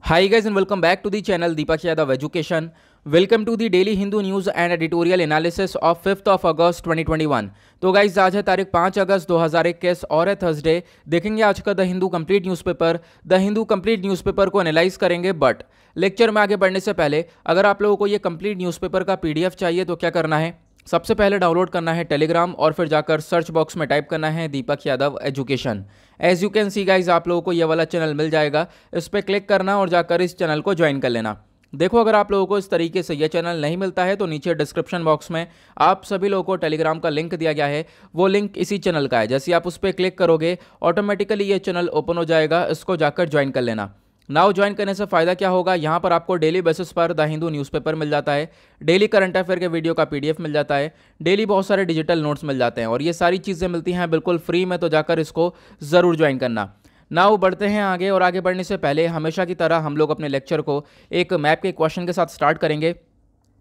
Hi guys and welcome back to the channel Deepak Yadav Education. Welcome to the Daily Hindu News and Editorial Analysis of 5th of August 2021. तो guys आज है तारीख 5 अगस्त 2021 और है Thursday. देखेंगे आज का the Hindu complete newspaper. The Hindu complete newspaper को एनालाइज करेंगे, बट लेक्चर में आगे बढ़ने से पहले अगर आप लोगों को ये कंप्लीट न्यूज़पेपर का पीडीएफ चाहिए तो क्या करना है, सबसे पहले डाउनलोड करना है टेलीग्राम और फिर जाकर सर्च बॉक्स में टाइप करना है Deepak Yadav education. As you can see guys आप लोगों को ये वाला चैनल मिल जाएगा, इस पर क्लिक करना और जाकर इस चैनल को ज्वाइन कर लेना। देखो अगर आप लोगों को इस तरीके से ये चैनल नहीं मिलता है तो नीचे डिस्क्रिप्शन बॉक्स में आप सभी लोगों को टेलीग्राम का लिंक दिया गया है, वो लिंक इसी चैनल का है। जैसे आप उस पर क्लिक करोगे ऑटोमेटिकली ये चैनल ओपन हो जाएगा, इसको जाकर ज्वाइन कर लेना। नाउ ज्वाइन करने से फ़ायदा क्या होगा, यहाँ पर आपको डेली बेसिस पर द हिंदू न्यूज़पेपर मिल जाता है, डेली करंट अफेयर के वीडियो का पीडीएफ मिल जाता है, डेली बहुत सारे डिजिटल नोट्स मिल जाते हैं और ये सारी चीज़ें मिलती हैं बिल्कुल फ्री में, तो जाकर इसको ज़रूर ज्वाइन करना। नाउ बढ़ते हैं आगे, और आगे बढ़ने से पहले हमेशा की तरह हम लोग अपने लेक्चर को एक मैप के क्वेश्चन के साथ स्टार्ट करेंगे।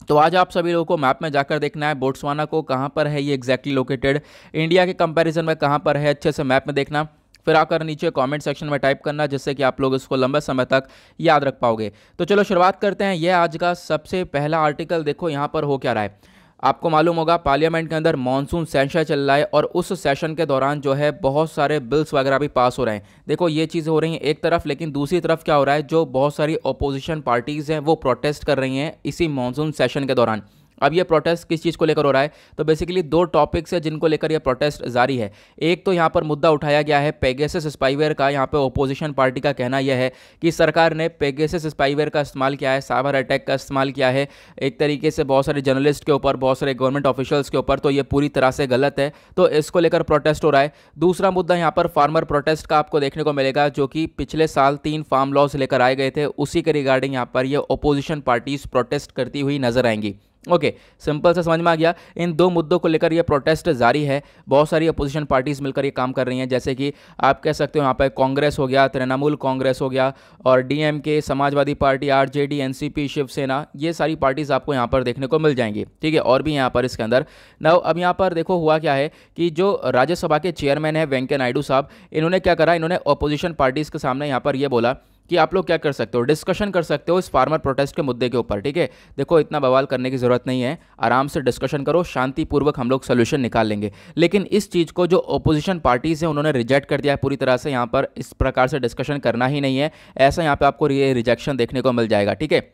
तो आज आप सभी लोगों को मैप में जाकर देखना है बोट्सवाना को कहाँ पर है ये एग्जैक्टली लोकेटेड, इंडिया के कंपैरिजन में कहाँ पर है, अच्छे से मैप में देखना। फिर आकर नीचे कमेंट सेक्शन में टाइप करना, जिससे कि आप लोग इसको लंबे समय तक याद रख पाओगे। तो चलो शुरुआत करते हैं। यह आज का सबसे पहला आर्टिकल। देखो यहाँ पर हो क्या रहा है, आपको मालूम होगा पार्लियामेंट के अंदर मॉनसून सेशन चल रहा है और उस सेशन के दौरान जो है बहुत सारे बिल्स वगैरह भी पास हो रहे हैं। देखो ये चीज़ें हो रही हैं एक तरफ, लेकिन दूसरी तरफ क्या हो रहा है, जो बहुत सारी अपोजिशन पार्टीज़ हैं वो प्रोटेस्ट कर रही हैं इसी मॉनसून सेशन के दौरान। अब ये प्रोटेस्ट किस चीज़ को लेकर हो रहा है, तो बेसिकली दो टॉपिक्स है जिनको लेकर ये प्रोटेस्ट जारी है। एक तो यहाँ पर मुद्दा उठाया गया है पेगासस स्पाईवेयर का। यहाँ पे ओपोजिशन पार्टी का कहना यह है कि सरकार ने पेगासस स्पाईवेयर का इस्तेमाल किया है, साइबर अटैक का इस्तेमाल किया है एक तरीके से बहुत सारे जर्नलिस्ट के ऊपर, बहुत सारे गवर्नमेंट ऑफिशियल्स के ऊपर, तो ये पूरी तरह से गलत है, तो इसको लेकर प्रोटेस्ट हो रहा है। दूसरा मुद्दा यहाँ पर फार्मर प्रोटेस्ट का आपको देखने को मिलेगा, जो कि पिछले साल 3 फार्म लॉज लेकर आए गए थे, उसी के रिगार्डिंग यहाँ पर ये ओपोजिशन पार्टीज प्रोटेस्ट करती हुई नजर आएंगी। ओके, सिंपल से समझ में आ गया। इन दो मुद्दों को लेकर ये प्रोटेस्ट जारी है, बहुत सारी अपोजिशन पार्टीज मिलकर ये काम कर रही हैं, जैसे कि आप कह सकते हो यहाँ पर कांग्रेस हो गया, तृणमूल कांग्रेस हो गया, और डीएमके, समाजवादी पार्टी, आरजेडी, एनसीपी, शिवसेना, ये सारी पार्टीज आपको यहाँ पर देखने को मिल जाएंगी। ठीक है, और भी यहाँ पर इसके अंदर नाउ अब यहाँ पर देखो हुआ क्या है कि जो राज्यसभा के चेयरमैन है वेंकैया नायडू साहब, इन्होंने क्या करा, इन्होंने अपोजिशन पार्टीज के सामने यहाँ पर ये बोला कि आप लोग क्या कर सकते हो, डिस्कशन कर सकते हो इस फार्मर प्रोटेस्ट के मुद्दे के ऊपर। ठीक है, देखो इतना बवाल करने की ज़रूरत नहीं है, आराम से डिस्कशन करो, शांतिपूर्वक हम लोग सोल्यूशन निकाल लेंगे। लेकिन इस चीज़ को जो ओपोजिशन पार्टीज़ हैं उन्होंने रिजेक्ट कर दिया है पूरी तरह से, यहाँ पर इस प्रकार से डिस्कशन करना ही नहीं है, ऐसा यहाँ पर आपको रिजेक्शन देखने को मिल जाएगा। ठीक है,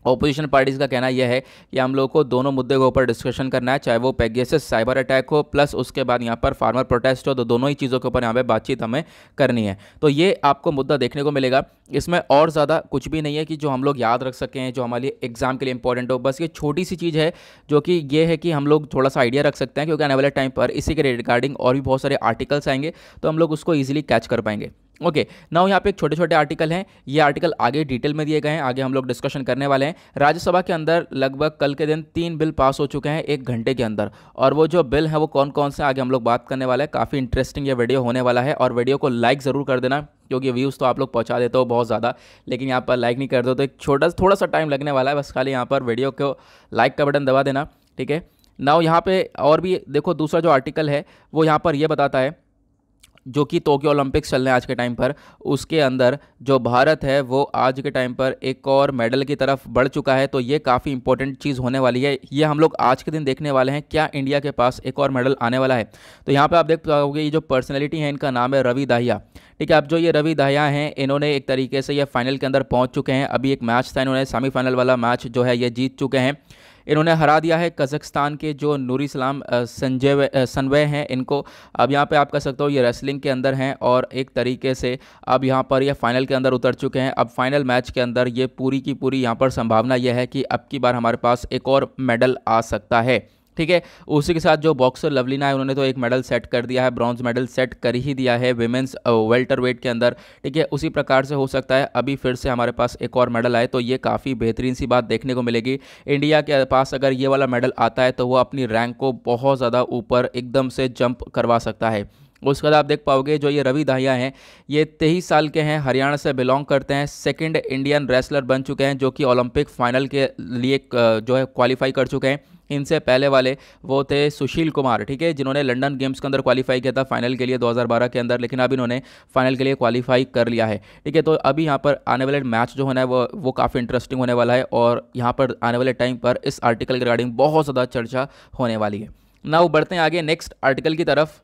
ओपोजिशन पार्टीज़ का कहना यह है कि हम लोग को दोनों मुद्दे के ऊपर डिस्कशन करना है, चाहे वो पेगासस साइबर अटैक हो प्लस उसके बाद यहाँ पर फार्मर प्रोटेस्ट हो, तो दोनों ही चीज़ों के ऊपर यहाँ पे बातचीत हमें करनी है। तो ये आपको मुद्दा देखने को मिलेगा, इसमें और ज़्यादा कुछ भी नहीं है कि जो हम लोग याद रख सकें, जो हमारे एग्जाम के लिए इंपॉर्टेंट हो। बस ये छोटी सी चीज़ है जो कि ये है कि हम लोग थोड़ा सा आइडिया रख सकते हैं, क्योंकि आने वाले टाइम पर इसी के रिगार्डिंग और भी बहुत सारे आर्टिकल्स आएंगे, तो हम लोग उसको ईजिली कैच कर पाएंगे। ओके, नाउ यहाँ पे एक छोटे छोटे आर्टिकल हैं, ये आर्टिकल आगे डिटेल में दिए गए हैं, आगे हम लोग डिस्कशन करने वाले हैं। राज्यसभा के अंदर लगभग कल के दिन 3 बिल पास हो चुके हैं 1 घंटे के अंदर, और वो जो बिल है वो कौन कौन से आगे हम लोग बात करने वाले हैं। काफ़ी इंटरेस्टिंग ये वीडियो होने वाला है, और वीडियो को लाइक ज़रूर कर देना, क्योंकि व्यूज़ तो आप लोग पहुँचा देते हो बहुत ज़्यादा, लेकिन यहाँ पर लाइक नहीं कर दो तो एक थोड़ा सा टाइम लगने वाला है, बस खाली यहाँ पर वीडियो को लाइक का बटन दबा देना। ठीक है, नाउ यहाँ पे और भी देखो, दूसरा जो आर्टिकल है वो यहाँ पर ये बताता है, जो कि टोक्यो ओलंपिक्स चल रहे हैं आज के टाइम पर, उसके अंदर जो भारत है वो आज के टाइम पर एक और मेडल की तरफ बढ़ चुका है, तो ये काफ़ी इंपॉर्टेंट चीज़ होने वाली है। ये हम लोग आज के दिन देखने वाले हैं, क्या इंडिया के पास एक और मेडल आने वाला है। तो यहाँ पे आप देख पाओगे ये जो पर्सनैलिटी है, इनका नाम है रवि दाहिया। ठीक है, अब जो ये रवि दाहिया हैं, इन्होंने एक तरीके से ये फाइनल के अंदर पहुँच चुके हैं। अभी एक मैच था, इन्होंने सेमीफाइनल वाला मैच जो है ये जीत चुके हैं। इन्होंने हरा दिया है कज़ाकिस्तान के जो नूरिस्लाम सनवे हैं इनको। अब यहाँ पे आप कह सकते हो ये रेसलिंग के अंदर हैं, और एक तरीके से अब यहाँ पर ये फाइनल के अंदर उतर चुके हैं। अब फाइनल मैच के अंदर ये पूरी की पूरी यहाँ पर संभावना यह है कि अब की बार हमारे पास एक और मेडल आ सकता है। ठीक है, उसी के साथ जो बॉक्सर लवलीना है, उन्होंने तो एक मेडल सेट कर दिया है, ब्रॉन्ज मेडल सेट कर ही दिया है विमेंस वेल्टर वेट के अंदर। ठीक है, उसी प्रकार से हो सकता है अभी फिर से हमारे पास एक और मेडल आए, तो ये काफ़ी बेहतरीन सी बात देखने को मिलेगी। इंडिया के पास अगर ये वाला मेडल आता है तो वो अपनी रैंक को बहुत ज़्यादा ऊपर एकदम से जंप करवा सकता है। उसके बाद आप देख पाओगे जो ये रवि दाहिया हैं, ये 23 साल के हैं, हरियाणा से बिलोंग करते हैं, सेकंड इंडियन रेसलर बन चुके हैं, जो कि ओलंपिक फाइनल के लिए जो है क्वालिफाई कर चुके हैं। इनसे पहले वाले वो थे सुशील कुमार, ठीक है, जिन्होंने लंदन गेम्स के अंदर क्वालिफाई किया था फाइनल के लिए 2012 के अंदर, लेकिन अब इन्होंने फाइनल के लिए क्वालिफाई कर लिया है, ठीक है। तो अभी यहाँ पर आने वाले मैच जो होना है वो काफ़ी इंटरेस्टिंग होने वाला है और यहाँ पर आने वाले टाइम पर इस आर्टिकल के रिगार्डिंग बहुत ज़्यादा चर्चा होने वाली है। नाउ बढ़ते हैं आगे नेक्स्ट आर्टिकल की तरफ।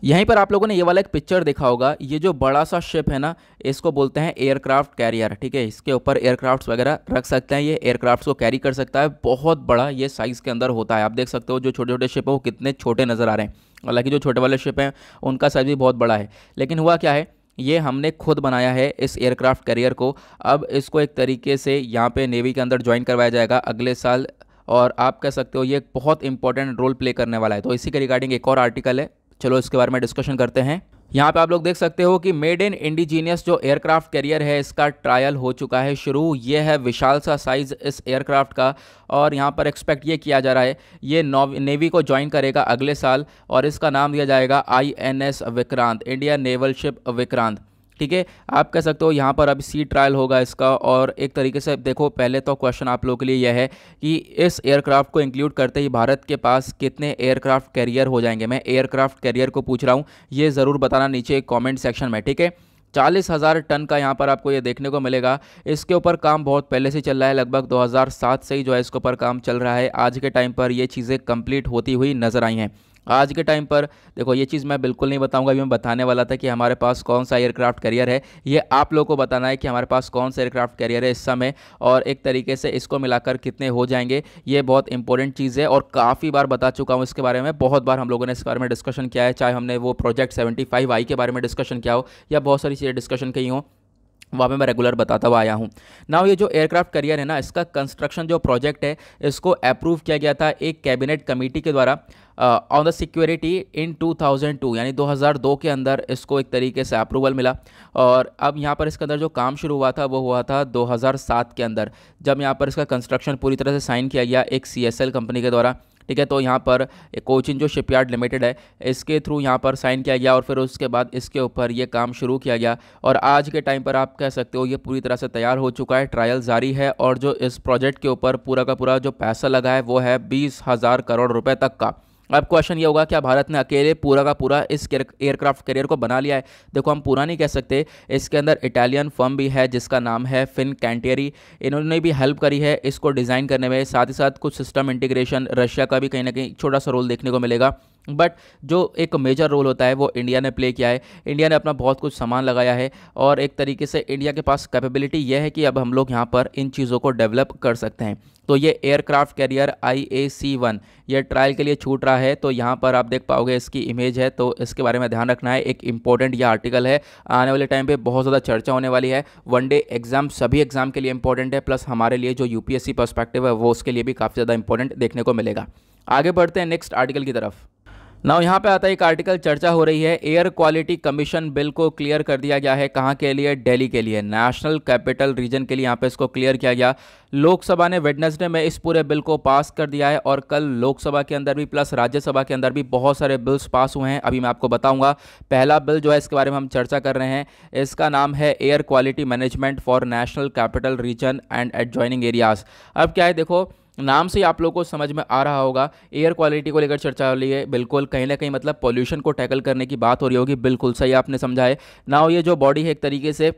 यहीं पर आप लोगों ने ये वाला एक पिक्चर देखा होगा, ये जो बड़ा सा शिप है ना, इसको बोलते हैं एयरक्राफ्ट कैरियर, ठीक है। इसके ऊपर एयरक्राफ्ट्स वगैरह रख सकते हैं, ये एयरक्राफ्ट्स को कैरी कर सकता है। बहुत बड़ा ये साइज़ के अंदर होता है। आप देख सकते हो जो छोटे छोटे शिप है वो कितने छोटे नज़र आ रहे हैं। हालांकि जो छोटे वाले शिप हैं उनका साइज़ भी बहुत बड़ा है, लेकिन हुआ क्या है, ये हमने खुद बनाया है इस एयरक्राफ्ट कैरियर को। अब इसको एक तरीके से यहाँ पे नेवी के अंदर ज्वाइन करवाया जाएगा अगले साल, और आप कह सकते हो ये एक बहुत इंपॉर्टेंट रोल प्ले करने वाला है। तो इसी के रिगार्डिंग एक और आर्टिकल है, चलो इसके बारे में डिस्कशन करते हैं। यहाँ पे आप लोग देख सकते हो कि मेड इन इंडिजीनियस जो एयरक्राफ्ट कैरियर है इसका ट्रायल हो चुका है शुरू। ये है विशाल सा साइज़ इस एयरक्राफ्ट का, और यहाँ पर एक्सपेक्ट ये किया जा रहा है ये नेवी को ज्वाइन करेगा अगले साल, और इसका नाम दिया जाएगा INS Vikrant, Indian naval ship Vikrant, ठीक है। आप कह सकते हो यहाँ पर अभी सी ट्रायल होगा इसका। और एक तरीके से देखो, पहले तो क्वेश्चन आप लोगों के लिए यह है कि इस एयरक्राफ्ट को इंक्लूड करते ही भारत के पास कितने एयरक्राफ्ट कैरियर हो जाएंगे। मैं एयरक्राफ्ट कैरियर को पूछ रहा हूँ, ये ज़रूर बताना नीचे कमेंट सेक्शन में, ठीक है। 40,000 टन का यहाँ पर आपको ये देखने को मिलेगा। इसके ऊपर काम बहुत पहले से चल रहा है, लगभग 2007 से ही जो है इसके ऊपर काम चल रहा है। आज के टाइम पर ये चीज़ें कंप्लीट होती हुई नज़र आई हैं। आज के टाइम पर देखो, ये चीज़ मैं बिल्कुल नहीं बताऊंगा, अभी मैं बताने वाला था कि हमारे पास कौन सा एयरक्राफ्ट कैरियर है। ये आप लोगों को बताना है कि हमारे पास कौन सा एयरक्राफ्ट कैरियर है इस समय, और एक तरीके से इसको मिलाकर कितने हो जाएंगे। ये बहुत इंपॉर्टेंट चीज़ है और काफ़ी बार बता चुका हूँ इसके बारे में, बहुत बार हम लोगों ने इसके बारे में डिस्कशन किया है, चाहे हमने वो प्रोजेक्ट 75I के बारे में डिस्कशन किया हो या बहुत सारी चीज़ें डिस्कशन की हो, वहाँ पे मैं रेगुलर बताता हुआ आया हूँ। नाउ ये जो एयरक्राफ्ट कैरियर है ना, इसका कंस्ट्रक्शन जो प्रोजेक्ट है इसको अप्रूव किया गया था एक कैबिनेट कमेटी के द्वारा ऑन द सिक्योरिटी इन 2002, यानी 2002 के अंदर इसको एक तरीके से अप्रूवल मिला। और अब यहाँ पर इसके अंदर जो काम शुरू हुआ था वो हुआ था 2007 के अंदर, जब यहाँ पर इसका कंस्ट्रक्शन पूरी तरह से साइन किया गया एक CSL कंपनी के द्वारा, ठीक है। तो यहाँ पर कोचिन जो शिपयार्ड लिमिटेड है इसके थ्रू यहाँ पर साइन किया गया और फिर उसके बाद इसके ऊपर ये काम शुरू किया गया। और आज के टाइम पर आप कह सकते हो ये पूरी तरह से तैयार हो चुका है, ट्रायल जारी है, और जो इस प्रोजेक्ट के ऊपर पूरा का पूरा जो पैसा लगा है वो है 20,000 करोड़ रुपए तक का। अब क्वेश्चन ये होगा, क्या भारत ने अकेले पूरा का पूरा इस एयरक्राफ्ट कैरियर को बना लिया है? देखो, हम पूरा नहीं कह सकते, इसके अंदर इटालियन फर्म भी है जिसका नाम है फिनकैंटियरी, इन्होंने भी हेल्प करी है इसको डिज़ाइन करने में। साथ ही साथ कुछ सिस्टम इंटीग्रेशन रशिया का भी कहीं ना कहीं छोटा सा रोल देखने को मिलेगा, बट जो एक मेजर रोल होता है वो इंडिया ने प्ले किया है। इंडिया ने अपना बहुत कुछ सामान लगाया है और एक तरीके से इंडिया के पास कैपेबिलिटी यह है कि अब हम लोग यहाँ पर इन चीज़ों को डेवलप कर सकते हैं। तो ये एयरक्राफ्ट कैरियर IAC-1 ये ट्रायल के लिए छूट रहा है, तो यहाँ पर आप देख पाओगे इसकी इमेज है, तो इसके बारे में ध्यान रखना है। एक इंपॉर्टेंट ये आर्टिकल है, आने वाले टाइम पे बहुत ज़्यादा चर्चा होने वाली है। वनडे एग्जाम सभी एग्जाम के लिए इंपॉर्टेंट है, प्लस हमारे लिए जो UPSC पर्सपेक्टिव है वो उसके लिए भी काफ़ी ज़्यादा इंपॉर्टेंट देखने को मिलेगा। आगे बढ़ते हैं नेक्स्ट आर्टिकल की तरफ। नाउ यहाँ पे आता है एक आर्टिकल, चर्चा हो रही है एयर क्वालिटी कमीशन बिल को क्लियर कर दिया गया है। कहाँ के लिए? दिल्ली के लिए, नेशनल कैपिटल रीजन के लिए यहाँ पे इसको क्लियर किया गया। लोकसभा ने वेडनेसडे में इस पूरे बिल को पास कर दिया है और कल लोकसभा के अंदर भी प्लस राज्यसभा के अंदर भी बहुत सारे बिल्स पास हुए हैं। अभी मैं आपको बताऊंगा। पहला बिल जो है इसके बारे में हम चर्चा कर रहे हैं, इसका नाम है air quality management for national capital region and adjoining areas. अब क्या है, देखो नाम से आप लोगों को समझ में आ रहा होगा, एयर क्वालिटी को लेकर चर्चा हो रही है, बिल्कुल कहीं ना कहीं मतलब पॉल्यूशन को टैकल करने की बात हो रही होगी। बिल्कुल सही आपने समझा है। नाउ ये जो बॉडी है एक तरीके से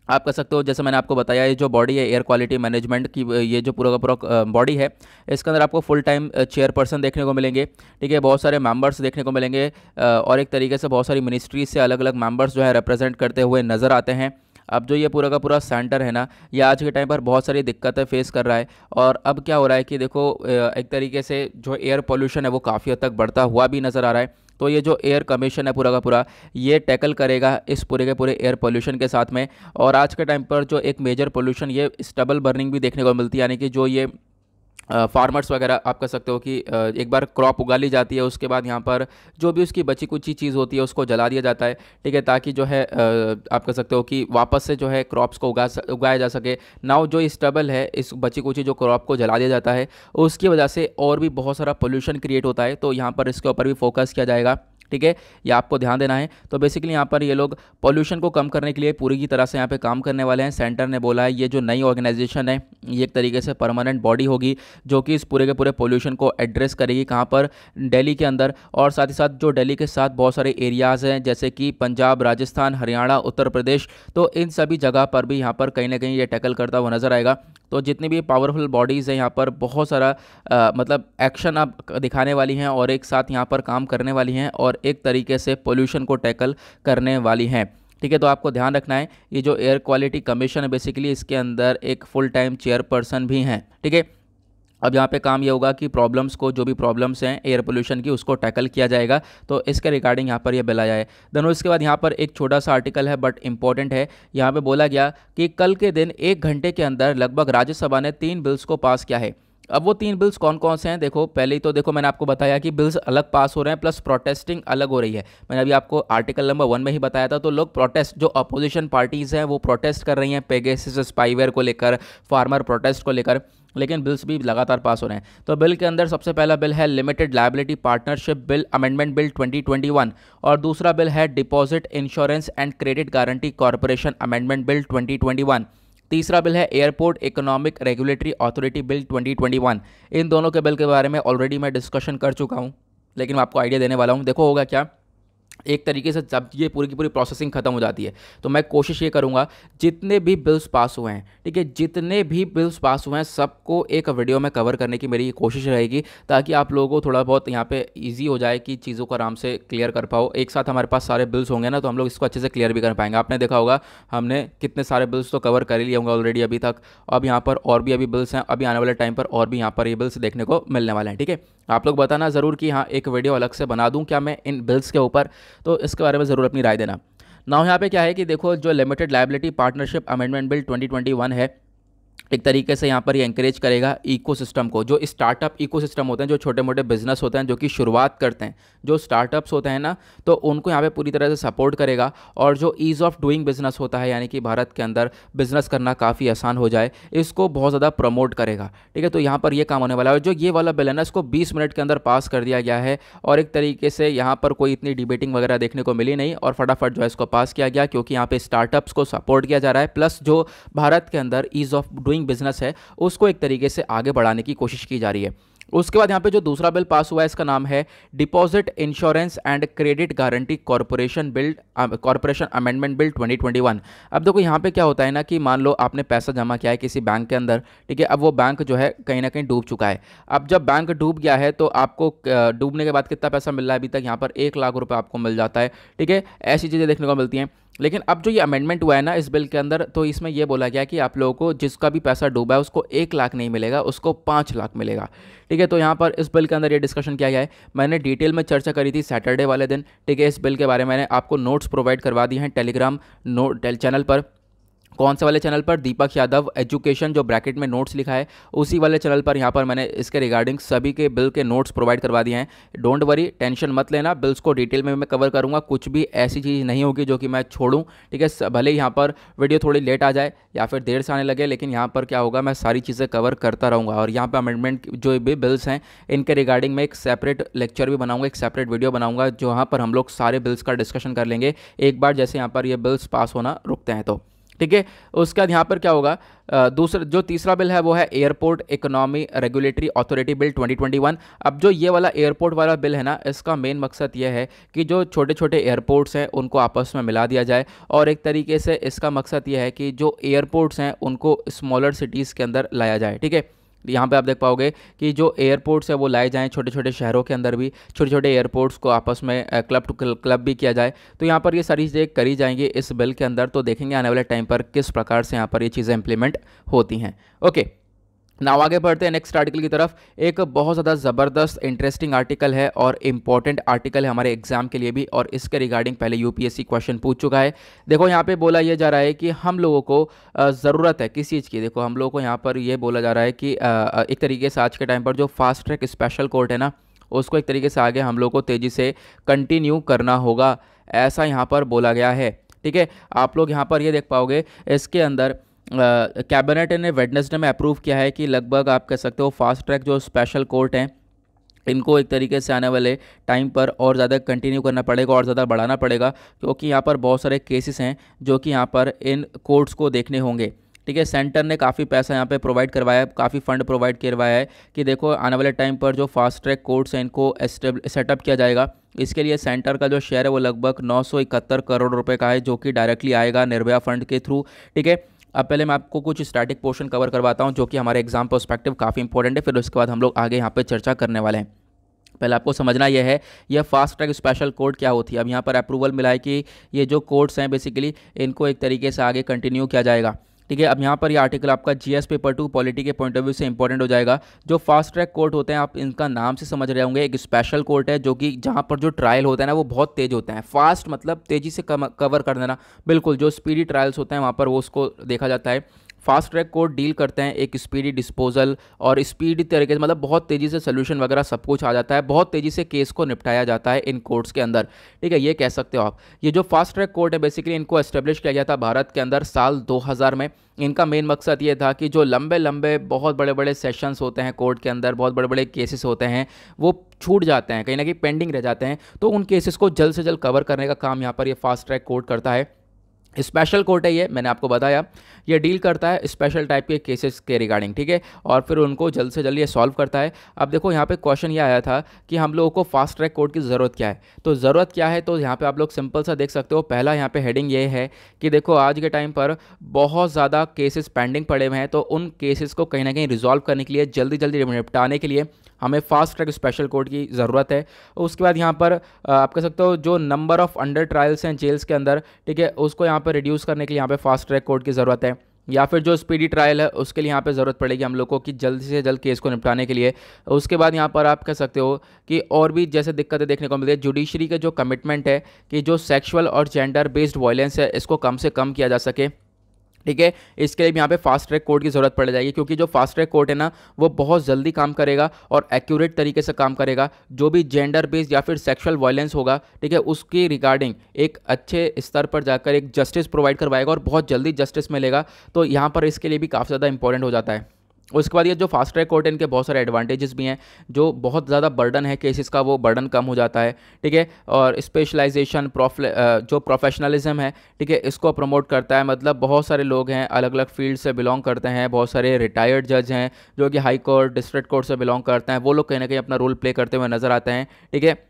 आप कह सकते हो, जैसे मैंने आपको बताया, ये जो बॉडी है एयर क्वालिटी मैनेजमेंट की, ये जो पूरा का पूरा बॉडी है, इसके अंदर आपको फुल टाइम चेयरपर्सन देखने को मिलेंगे, ठीक है, बहुत सारे मेंबर्स देखने को मिलेंगे और एक तरीके से बहुत सारी मिनिस्ट्रीज से अलग अलग मेंबर्स जो है रिप्रेजेंट करते हुए नज़र आते हैं। अब जो ये पूरा का पूरा सेंटर है ना, ये आज के टाइम पर बहुत सारी दिक्कतें फेस कर रहा है। और अब क्या हो रहा है कि देखो एक तरीके से जो एयर पोल्यूशन है वो काफ़ी हद तक बढ़ता हुआ भी नज़र आ रहा है। तो ये जो एयर कमीशन है पूरा का पूरा, ये टैकल करेगा इस पूरे के पूरे एयर पोल्यूशन के साथ में। और आज के टाइम पर जो एक मेजर पोल्यूशन, ये स्टबल बर्निंग भी देखने को मिलती है, यानी कि जो ये फार्मर्स वगैरह आप कह सकते हो कि एक बार क्रॉप उगा ली जाती है, उसके बाद यहाँ पर जो भी उसकी बची कुची चीज़ होती है उसको जला दिया जाता है, ठीक है, ताकि जो है आप कह सकते हो कि वापस से जो है क्रॉप्स को उगाया जा सके। नाउ जो स्टबल है, इस बची कुची जो क्रॉप को जला दिया जाता है, उसकी वजह से और भी बहुत सारा पोल्यूशन क्रिएट होता है। तो यहाँ पर इसके ऊपर भी फोकस किया जाएगा, ठीक है, ये आपको ध्यान देना है। तो बेसिकली यहाँ पर ये लोग पोल्यूशन को कम करने के लिए पूरी की तरह से यहाँ पे काम करने वाले हैं। सेंटर ने बोला है, ये जो नई ऑर्गेनाइजेशन है ये एक तरीके से परमानेंट बॉडी होगी जो कि इस पूरे के पूरे पोल्यूशन को एड्रेस करेगी, कहाँ पर, दिल्ली के अंदर। और साथ ही साथ जो दिल्ली के साथ बहुत सारे एरियाज़ हैं जैसे कि पंजाब, राजस्थान, हरियाणा, उत्तर प्रदेश, तो इन सभी जगह पर भी यहाँ पर कहीं ना कहीं ये टैकल करता हुआ नजर आएगा। तो जितनी भी पावरफुल बॉडीज़ हैं यहाँ पर बहुत सारा मतलब एक्शन अब दिखाने वाली हैं और एक साथ यहाँ पर काम करने वाली हैं और एक तरीके से पोल्यूशन को टैकल करने वाली हैं। ठीक है, तो आपको ध्यान रखना है ये जो एयर क्वालिटी कमीशन है बेसिकली इसके अंदर एक फुल टाइम चेयरपर्सन भी हैं। ठीक है, अब यहाँ पे काम ये होगा कि प्रॉब्लम्स को, जो भी प्रॉब्लम्स हैं एयर पोल्यूशन की, उसको टैकल किया जाएगा। तो इसके रिगार्डिंग यहाँ पर ये बिल आया है। देन इसके बाद यहाँ पर एक छोटा सा आर्टिकल है बट इंपॉर्टेंट है। यहाँ पे बोला गया कि कल के दिन 1 घंटे के अंदर लगभग राज्यसभा ने 3 बिल्स को पास किया है। अब वो 3 बिल्स कौन कौन से हैं, देखो पहले ही तो देखो मैंने आपको बताया कि बिल्स अलग पास हो रहे हैं प्लस प्रोटेस्टिंग अलग हो रही है। मैंने अभी आपको आर्टिकल नंबर 1 में ही बताया था। तो लोग प्रोटेस्ट, जो अपोजिशन पार्टीज़ हैं वो प्रोटेस्ट कर रही हैं पेगासस स्पाईवेयर को लेकर, फार्मर प्रोटेस्ट को लेकर, लेकिन बिल्स भी लगातार पास हो रहे हैं। तो बिल के अंदर सबसे पहला बिल है limited liability partnership bill amendment bill 2021 और दूसरा बिल है deposit insurance and credit guarantee corporation amendment bill 2021। तीसरा बिल है airport economic regulatory authority bill 2021। इन दोनों के बिल के बारे में ऑलरेडी मैं डिस्कशन कर चुका हूं, लेकिन मैं आपको आइडिया देने वाला हूं। देखो होगा क्या, एक तरीके से जब ये पूरी की पूरी प्रोसेसिंग खत्म हो जाती है तो मैं कोशिश ये करूंगा जितने भी बिल्स पास हुए हैं, ठीक है, जितने भी बिल्स पास हुए हैं सबको एक वीडियो में कवर करने की मेरी कोशिश रहेगी ताकि आप लोगों को थोड़ा बहुत यहाँ पे इजी हो जाए कि चीज़ों को आराम से क्लियर कर पाओ। एक साथ हमारे पास सारे बिल्स होंगे ना तो हम लोग इसको अच्छे से क्लियर भी कर पाएंगे। आपने देखा होगा हमने कितने सारे बिल्स तो कवर कर ही लिए होंगे ऑलरेडी अभी तक। अब यहाँ पर और भी अभी बिल्स हैं, अभी आने वाले टाइम पर और भी यहाँ पर ये बिल्स देखने को मिलने वाले हैं। ठीक है, आप लोग बताना ज़रूर कि हाँ एक वीडियो अलग से बना दूँ क्या मैं इन बिल्स के ऊपर, तो इसके बारे में ज़रूर अपनी राय देना। नाउ यहाँ पे क्या है कि देखो जो limited liability partnership amendment bill 2021 है, एक तरीके से यहाँ पर ये एंकरेज करेगा इकोसिस्टम को, जो स्टार्टअप इकोसिस्टम होते हैं, जो छोटे मोटे बिजनेस होते हैं जो कि शुरुआत करते हैं, जो स्टार्टअप्स होते हैं ना, तो उनको यहाँ पे पूरी तरह से सपोर्ट करेगा। और जो ईज़ ऑफ डूइंग बिजनेस होता है यानी कि भारत के अंदर बिजनेस करना काफ़ी आसान हो जाए, इसको बहुत ज़्यादा प्रमोट करेगा। ठीक है, तो यहाँ पर ये काम होने वाला है। और जो ये वाला बिल है ना इसको 20 मिनट के अंदर पास कर दिया गया है और एक तरीके से यहाँ पर कोई इतनी डिबेटिंग वगैरह देखने को मिली नहीं और फटाफट जो है इसको पास किया गया क्योंकि यहाँ पे स्टार्टअप्स को सपोर्ट किया जा रहा है, प्लस जो भारत के अंदर ईज़ ऑफ डूइंग बिजनेस है उसको एक तरीके से आगे बढ़ाने की कोशिश की जा रही है। उसके बाद यहाँ पे जो दूसरा बिल पास हुआ है इसका नाम है deposit insurance and credit guarantee corporation amendment bill 2021। अब देखो यहाँ पे क्या होता है ना कि मान लो आपने पैसा जमा किया है किसी बैंक के अंदर, ठीक है, अब वो बैंक जो है कहीं ना कहीं डूब चुका है। अब जब बैंक डूब गया है तो आपको डूबने के बाद कितना पैसा मिल रहा है, अभी तक यहाँ पर 1 लाख रुपये आपको मिल जाता है। ठीक है, ऐसी चीज़ें देखने को मिलती हैं। लेकिन अब जो ये अमेंडमेंट हुआ है ना इस बिल के अंदर, तो इसमें यह बोला गया कि आप लोगों को जिसका भी पैसा डूबा है उसको 1 लाख नहीं मिलेगा, उसको 5 लाख मिलेगा। ठीक है, तो यहाँ पर इस बिल के अंदर ये डिस्कशन किया गया है। मैंने डिटेल में चर्चा करी थी सैटरडे वाले दिन। ठीक है, इस बिल के बारे में मैंने आपको नोट्स प्रोवाइड करवा दिए हैं टेलीग्राम चैनल पर। कौन से वाले चैनल पर, दीपक यादव एजुकेशन, जो ब्रैकेट में नोट्स लिखा है उसी वाले चैनल पर यहाँ पर मैंने इसके रिगार्डिंग सभी के बिल के नोट्स प्रोवाइड करवा दिए हैं। डोंट वरी, टेंशन मत लेना, बिल्स को डिटेल में मैं कवर करूँगा, कुछ भी ऐसी चीज़ नहीं होगी जो कि मैं छोड़ूं। ठीक है, भले ही यहाँ पर वीडियो थोड़ी लेट आ जाए या फिर देर से आने लगे, लेकिन यहाँ पर क्या होगा मैं सारी चीज़ें कवर करता रहूँगा। और यहाँ पर अमेंडमेंट जो भी बिल्स हैं इनके रिगार्डिंग मैं एक सेपरेट लेक्चर भी बनाऊँगा, एक सेपरेट वीडियो बनाऊँगा जहाँ पर हम लोग सारे बिल्स का डिस्कशन कर लेंगे एक बार जैसे यहाँ पर ये बिल्स पास होना रुकते हैं तो। ठीक है, उसके बाद यहाँ पर क्या होगा, जो तीसरा बिल है वो है airport economy regulatory authority bill 2021। अब जो ये वाला एयरपोर्ट वाला बिल है ना इसका मेन मकसद ये है कि जो छोटे छोटे एयरपोर्ट्स हैं उनको आपस में मिला दिया जाए और एक तरीके से इसका मकसद ये है कि जो एयरपोर्ट्स हैं उनको स्मॉलर सिटीज़ के अंदर लाया जाए। ठीक है, यहाँ पे आप देख पाओगे कि जो एयरपोर्ट्स है वो लाए जाएं, छोटे छोटे शहरों के अंदर भी छोटे छोटे एयरपोर्ट्स को आपस में क्लब टू क्लब भी किया जाए। तो यहाँ पर ये सारी चीज़ें करी जाएंगी इस बिल के अंदर, तो देखेंगे आने वाले टाइम पर किस प्रकार से यहाँ पर ये चीज़ें इंप्लीमेंट होती हैं। ओके, नाउ आगे बढ़ते हैं नेक्स्ट आर्टिकल की तरफ। एक बहुत ज़्यादा ज़बरदस्त इंटरेस्टिंग आर्टिकल है और इम्पॉर्टेंट आर्टिकल है हमारे एग्जाम के लिए भी, और इसके रिगार्डिंग पहले यूपीएससी क्वेश्चन पूछ चुका है। देखो यहाँ पे बोला यह जा रहा है कि हम लोगों को ज़रूरत है किस चीज़ की। देखो हम लोगों को यहाँ पर यह बोला जा रहा है कि एक तरीके से आज के टाइम पर जो फास्ट ट्रैक स्पेशल कोर्ट है ना उसको एक तरीके से आगे हम लोग को तेज़ी से कंटिन्यू करना होगा, ऐसा यहाँ पर बोला गया है। ठीक है, आप लोग यहाँ पर ये देख पाओगे इसके अंदर कैबिनेट ने वेडनेसडे में अप्रूव किया है कि लगभग आप कह सकते हो फास्ट ट्रैक जो स्पेशल कोर्ट हैं इनको एक तरीके से आने वाले टाइम पर और ज़्यादा कंटिन्यू करना पड़ेगा और ज़्यादा बढ़ाना पड़ेगा, क्योंकि यहाँ पर बहुत सारे केसेस हैं जो कि यहाँ पर इन कोर्ट्स को देखने होंगे। ठीक है, सेंटर ने काफ़ी पैसा यहाँ पे प्रोवाइड करवाया है, काफ़ी फंड प्रोवाइड करवाया है कि देखो आने वाले टाइम पर जो फास्ट ट्रैक कोर्ट्स हैं इनको सेटअप किया जाएगा। इसके लिए सेंटर का जो शेयर है वो लगभग 971 करोड़ रुपए का है, जो कि डायरेक्टली आएगा निर्भया फंड के थ्रू। ठीक है, अब पहले मैं आपको कुछ स्टैटिक पोर्शन कवर करवाता हूँ जो कि हमारे एग्जाम पर्सपेक्टिव काफ़ी इंपॉर्टेंट है, फिर उसके बाद हम लोग आगे यहाँ पर चर्चा करने वाले हैं। पहले आपको समझना यह है यह फास्ट ट्रैक स्पेशल कोर्ट क्या होती है। अब यहाँ पर अप्रूवल मिला है कि ये जो कोर्ट्स हैं बेसिकली इनको एक तरीके से आगे कंटिन्यू किया जाएगा। ठीक है, अब यहाँ पर ये आर्टिकल आपका जीएस पेपर 2 पॉलिटी के पॉइंट ऑफ व्यू से इंपॉर्टेंट हो जाएगा। जो फास्ट ट्रैक कोर्ट होते हैं आप इनका नाम से समझ रहे होंगे, एक स्पेशल कोर्ट है जो कि जहाँ पर जो ट्रायल होता है ना वो बहुत तेज होते हैं। फास्ट मतलब तेज़ी से कवर कर देना, बिल्कुल जो स्पीडी ट्रायल्स होते हैं वहाँ पर वो उसको देखा जाता है। फास्ट ट्रैक कोर्ट डील करते हैं एक स्पीडी डिस्पोजल और स्पीडी तरीके से, मतलब बहुत तेज़ी से सोल्यूशन वगैरह सब कुछ आ जाता है, बहुत तेज़ी से केस को निपटाया जाता है इन कोर्ट्स के अंदर। ठीक है, ये कह सकते हो आप। ये जो फास्ट ट्रैक कोर्ट है बेसिकली इनको एस्टेब्लिश किया गया था भारत के अंदर साल 2000 में। इनका मेन मकसद ये था कि जो लंबे लंबे बहुत बड़े बड़े सेशंस होते हैं कोर्ट के अंदर, बहुत बड़े बड़े केसेस होते हैं वो छूट जाते हैं, कहीं ना कहीं पेंडिंग रह जाते हैं, तो उन केसेस को जल्द से जल्द कवर करने का काम यहाँ पर ये फास्ट ट्रैक कोर्ट करता है। स्पेशल कोर्ट है ये, मैंने आपको बताया, ये डील करता है स्पेशल टाइप के केसेस के रिगार्डिंग। ठीक है, और फिर उनको जल्द से जल्द ये सॉल्व करता है। अब देखो यहाँ पे क्वेश्चन ये आया था कि हम लोगों को फास्ट ट्रैक कोर्ट की ज़रूरत क्या है, तो ज़रूरत क्या है, तो यहाँ पे आप लोग सिंपल सा देख सकते हो। पहला यहाँ पे हेडिंग ये है कि देखो आज के टाइम पर बहुत ज़्यादा केसेस पेंडिंग पड़े हुए हैं, तो उन केसेस को कहीं ना कहीं रिजॉल्व करने के लिए, जल्दी जल्दी निपटाने के लिए हमें फास्ट ट्रैक स्पेशल कोर्ट की ज़रूरत है। उसके बाद यहाँ पर आप कह सकते हो जो नंबर ऑफ अंडर ट्रायल्स हैं जेल्स के अंदर, ठीक है, उसको यहाँ पर रिड्यूस करने के लिए यहाँ पे फास्ट ट्रैक कोर्ट की ज़रूरत है। या फिर जो स्पीडी ट्रायल है उसके लिए यहाँ पे ज़रूरत पड़ेगी हम लोग को कि जल्द से जल्द केस को निपटाने के लिए। उसके बाद यहाँ पर आप कह सकते हो कि और भी जैसे दिक्कतें देखने को मिलती है, जुडिशरी के जो कमिटमेंट है कि जो सेक्सुअल और जेंडर बेस्ड वायलेंस है इसको कम से कम किया जा सके। ठीक है, इसके लिए भी यहाँ पे फास्ट ट्रैक कोर्ट की ज़रूरत पड़ जाएगी, क्योंकि जो फास्ट ट्रैक कोर्ट है ना वो बहुत जल्दी काम करेगा और एक्यूरेट तरीके से काम करेगा। जो भी जेंडर बेस्ड या फिर सेक्सुअल वायलेंस होगा, ठीक है, उसकी रिगार्डिंग एक अच्छे स्तर पर जाकर एक जस्टिस प्रोवाइड करवाएगा और बहुत जल्दी जस्टिस मिलेगा। तो यहाँ पर इसके लिए भी काफ़ी ज़्यादा इंपॉर्टेंट हो जाता है। उसके बाद ये जो फास्ट ट्रैक कोर्ट है इनके बहुत सारे एडवांटेजेस भी हैं, जो बहुत ज़्यादा बर्डन है केसेस का वो बर्डन कम हो जाता है। ठीक है, और स्पेशलाइजेशन जो प्रोफेशनलिज्म है, ठीक है, इसको प्रमोट करता है। मतलब बहुत सारे लोग हैं अलग अलग फील्ड से बिलोंग करते हैं, बहुत सारे रिटायर्ड जज हैं जो कि हाई कोर्ट डिस्ट्रिक्ट कोर्ट से बिलोंग करते हैं, वो लोग कहीं ना कहीं अपना रोल प्ले करते हुए नजर आते हैं। ठीक है,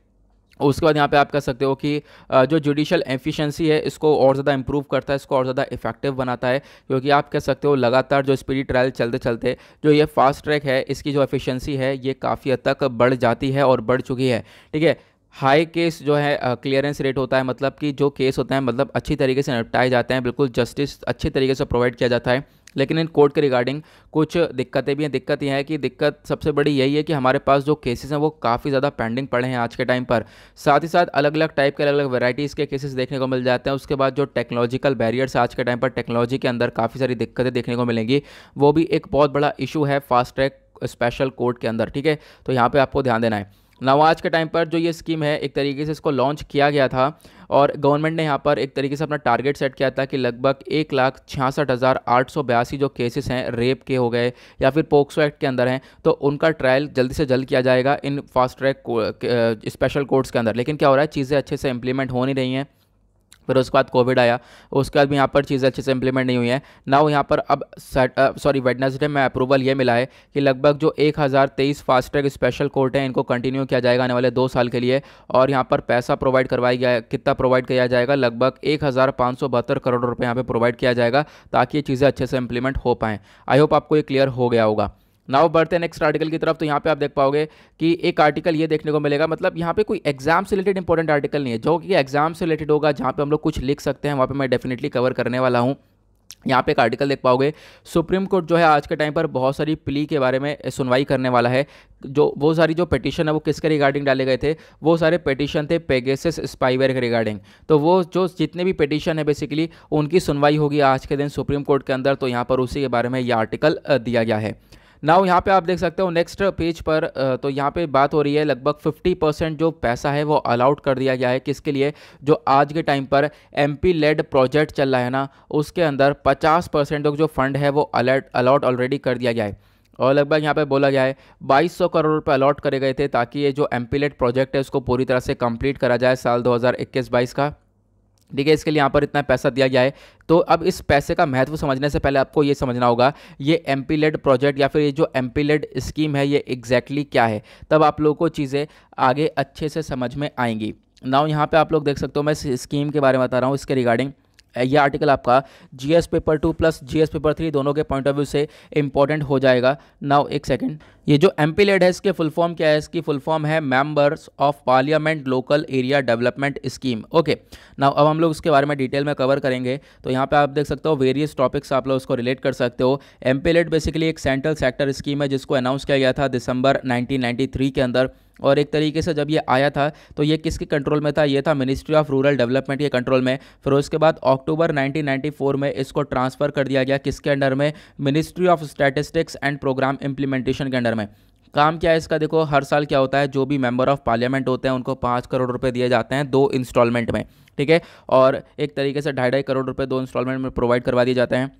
उसके बाद यहाँ पे आप कह सकते हो कि जो जुडिशल एफिशिएंसी है इसको और ज़्यादा इंप्रूव करता है, इसको और ज़्यादा इफेक्टिव बनाता है, क्योंकि आप कह सकते हो लगातार जो स्पीडी ट्रायल चलते चलते जो ये फास्ट ट्रैक है इसकी जो एफिशिएंसी है ये काफ़ी हद तक बढ़ जाती है और बढ़ चुकी है। ठीक है, हाई केस जो है क्लियरेंस रेट होता है, मतलब कि जो केस होते हैं मतलब अच्छी तरीके से निपटाए जाते हैं, बिल्कुल जस्टिस अच्छी तरीके से प्रोवाइड किया जाता है। लेकिन इन कोर्ट के रिगार्डिंग कुछ दिक्कतें भी हैं। दिक्कत यह है कि दिक्कत सबसे बड़ी यही है कि हमारे पास जो केसेस हैं वो काफ़ी ज़्यादा पेंडिंग पड़े हैं आज के टाइम पर। साथ ही साथ अलग अलग टाइप के अलग अलग वैराइटीज़ के केसेस देखने को मिल जाते हैं। उसके बाद जो टेक्नोलॉजिकल बैरियर्स आज के टाइम पर टेक्नोलॉजी के अंदर काफ़ी सारी दिक्कतें देखने को मिलेंगी, वो भी एक बहुत बड़ा इशू है फास्ट ट्रैक स्पेशल कोर्ट के अंदर। ठीक है, तो यहाँ पर आपको ध्यान देना है। नवा आज के टाइम पर जो ये स्कीम है एक तरीके से इसको लॉन्च किया गया था और गवर्नमेंट ने यहाँ पर एक तरीके से अपना टारगेट सेट किया था कि लगभग 1,66,882 जो केसेस हैं रेप के हो गए या फिर पोक्सो एक्ट के अंदर हैं, तो उनका ट्रायल जल्दी से जल्द किया जाएगा इन फास्ट ट्रैक स्पेशल कोर्ट्स के अंदर। लेकिन क्या हो रहा है, चीज़ें अच्छे से इंप्लीमेंट हो नहीं रही हैं। फिर उसके बाद कोविड आया, उसके बाद भी यहाँ पर चीज़ें अच्छे से इंप्लीमेंट नहीं हुई है ना। वो यहाँ पर अब वेडनेसडे में अप्रूवल ये मिला है कि लगभग जो 1023 फास्ट ट्रैक स्पेशल कोर्ट हैं इनको कंटिन्यू किया जाएगा आने वाले 2 साल के लिए। और यहाँ पर पैसा प्रोवाइड करवाया गया, कितना प्रोवाइड किया जाएगा, लगभग 1,572 करोड़ रुपये यहाँ पर प्रोवाइड किया जाएगा ताकि ये चीज़ें अच्छे से इंप्लीमेंट हो पाएँ। आई होप आपको ये क्लियर हो गया होगा। नाउ बढ़ते हैं नेक्स्ट आर्टिकल की तरफ। तो यहाँ पे आप देख पाओगे कि एक आर्टिकल ये देखने को मिलेगा, मतलब यहाँ पे कोई एग्जाम से रिलेटेड इंपॉर्टेंट आर्टिकल नहीं है, जो कि एग्जाम से रिलेटेड होगा, जहाँ पे हम लोग कुछ लिख सकते हैं, वहाँ पे मैं डेफिनेटली कवर करने वाला हूँ। यहाँ पे एक आर्टिकल देख पाओगे, सुप्रीम कोर्ट जो है आज के टाइम पर बहुत सारी प्ली के बारे में सुनवाई करने वाला है। जो वो सारी जो पिटीशन है वो किसके रिगार्डिंग डाले गए थे, वो सारे पिटीशन थे पेगासस स्पाईवेयर के रिगार्डिंग। तो वो जो जितने भी पिटीशन है बेसिकली उनकी सुनवाई होगी आज के दिन सुप्रीम कोर्ट के अंदर। तो यहाँ पर उसी के बारे में ये आर्टिकल दिया गया है। नाउ यहाँ पे आप देख सकते हो नेक्स्ट पेज पर, तो यहाँ पे बात हो रही है लगभग 50% जो पैसा है वो अलाउट कर दिया गया है। किसके लिए, जो आज के टाइम पर एमपी लेड प्रोजेक्ट चल रहा है ना, उसके अंदर 50% जो फंड है वो अलाउट ऑलरेडी कर दिया गया है। और लगभग यहाँ पे बोला गया है 2200 करोड़ रुपए अलॉट करे गए थे ताकि ये जो एमपी लेड प्रोजेक्ट है उसको पूरी तरह से कंप्लीट करा जाए साल 2021-22 का। ठीक है, इसके लिए यहाँ पर इतना पैसा दिया गया है। तो अब इस पैसे का महत्व समझने से पहले आपको ये समझना होगा ये एमपी लेड प्रोजेक्ट या फिर ये जो एमपी लेड स्कीम है ये एग्जैक्टली क्या है, तब आप लोगों को चीज़ें आगे अच्छे से समझ में आएंगी। नाउ यहाँ पे आप लोग देख सकते हो मैं इस स्कीम के बारे में बता रहा हूँ, इसके रिगार्डिंग ये आर्टिकल आपका GS paper 2 plus GS paper 3 दोनों के पॉइंट ऑफ व्यू से इंपॉर्टेंट हो जाएगा। नाउ एक सेकंड, ये जो एमपी लेड है इसके फुल फॉर्म क्या है? इसकी फुल फॉर्म है members of parliament local area development scheme. Okay, now अब हम लोग इसके बारे में डिटेल में कवर करेंगे। तो यहाँ पे आप देख सकते हो वेरियस टॉपिक्स आप लोग उसको रिलेट कर सकते हो। एमपी लेड बेसिकली एक सेंट्रल सेक्टर स्कीम है जिसको अनाउंस किया गया था दिसंबर 1993 के अंदर। और एक तरीके से जब ये आया था तो ये किसके कंट्रोल में था? ये था मिनिस्ट्री ऑफ रूरल डेवलपमेंट के कंट्रोल में। फिर उसके बाद अक्टूबर 1994 में इसको ट्रांसफ़र कर दिया गया किसके अंडर में? Ministry of statistics and programme implementation के अंडर में। काम क्या है इसका? देखो हर साल क्या होता है, जो भी मेंबर ऑफ पार्लियामेंट होते हैं उनको 5 करोड़ रुपए दिए जाते हैं 2 इंस्टॉलमेंट में। ठीक है, और एक तरीके से 2.5 करोड़ रुपए 2 इंस्टॉलमेंट में प्रोवाइड करवा दिए जाते हैं।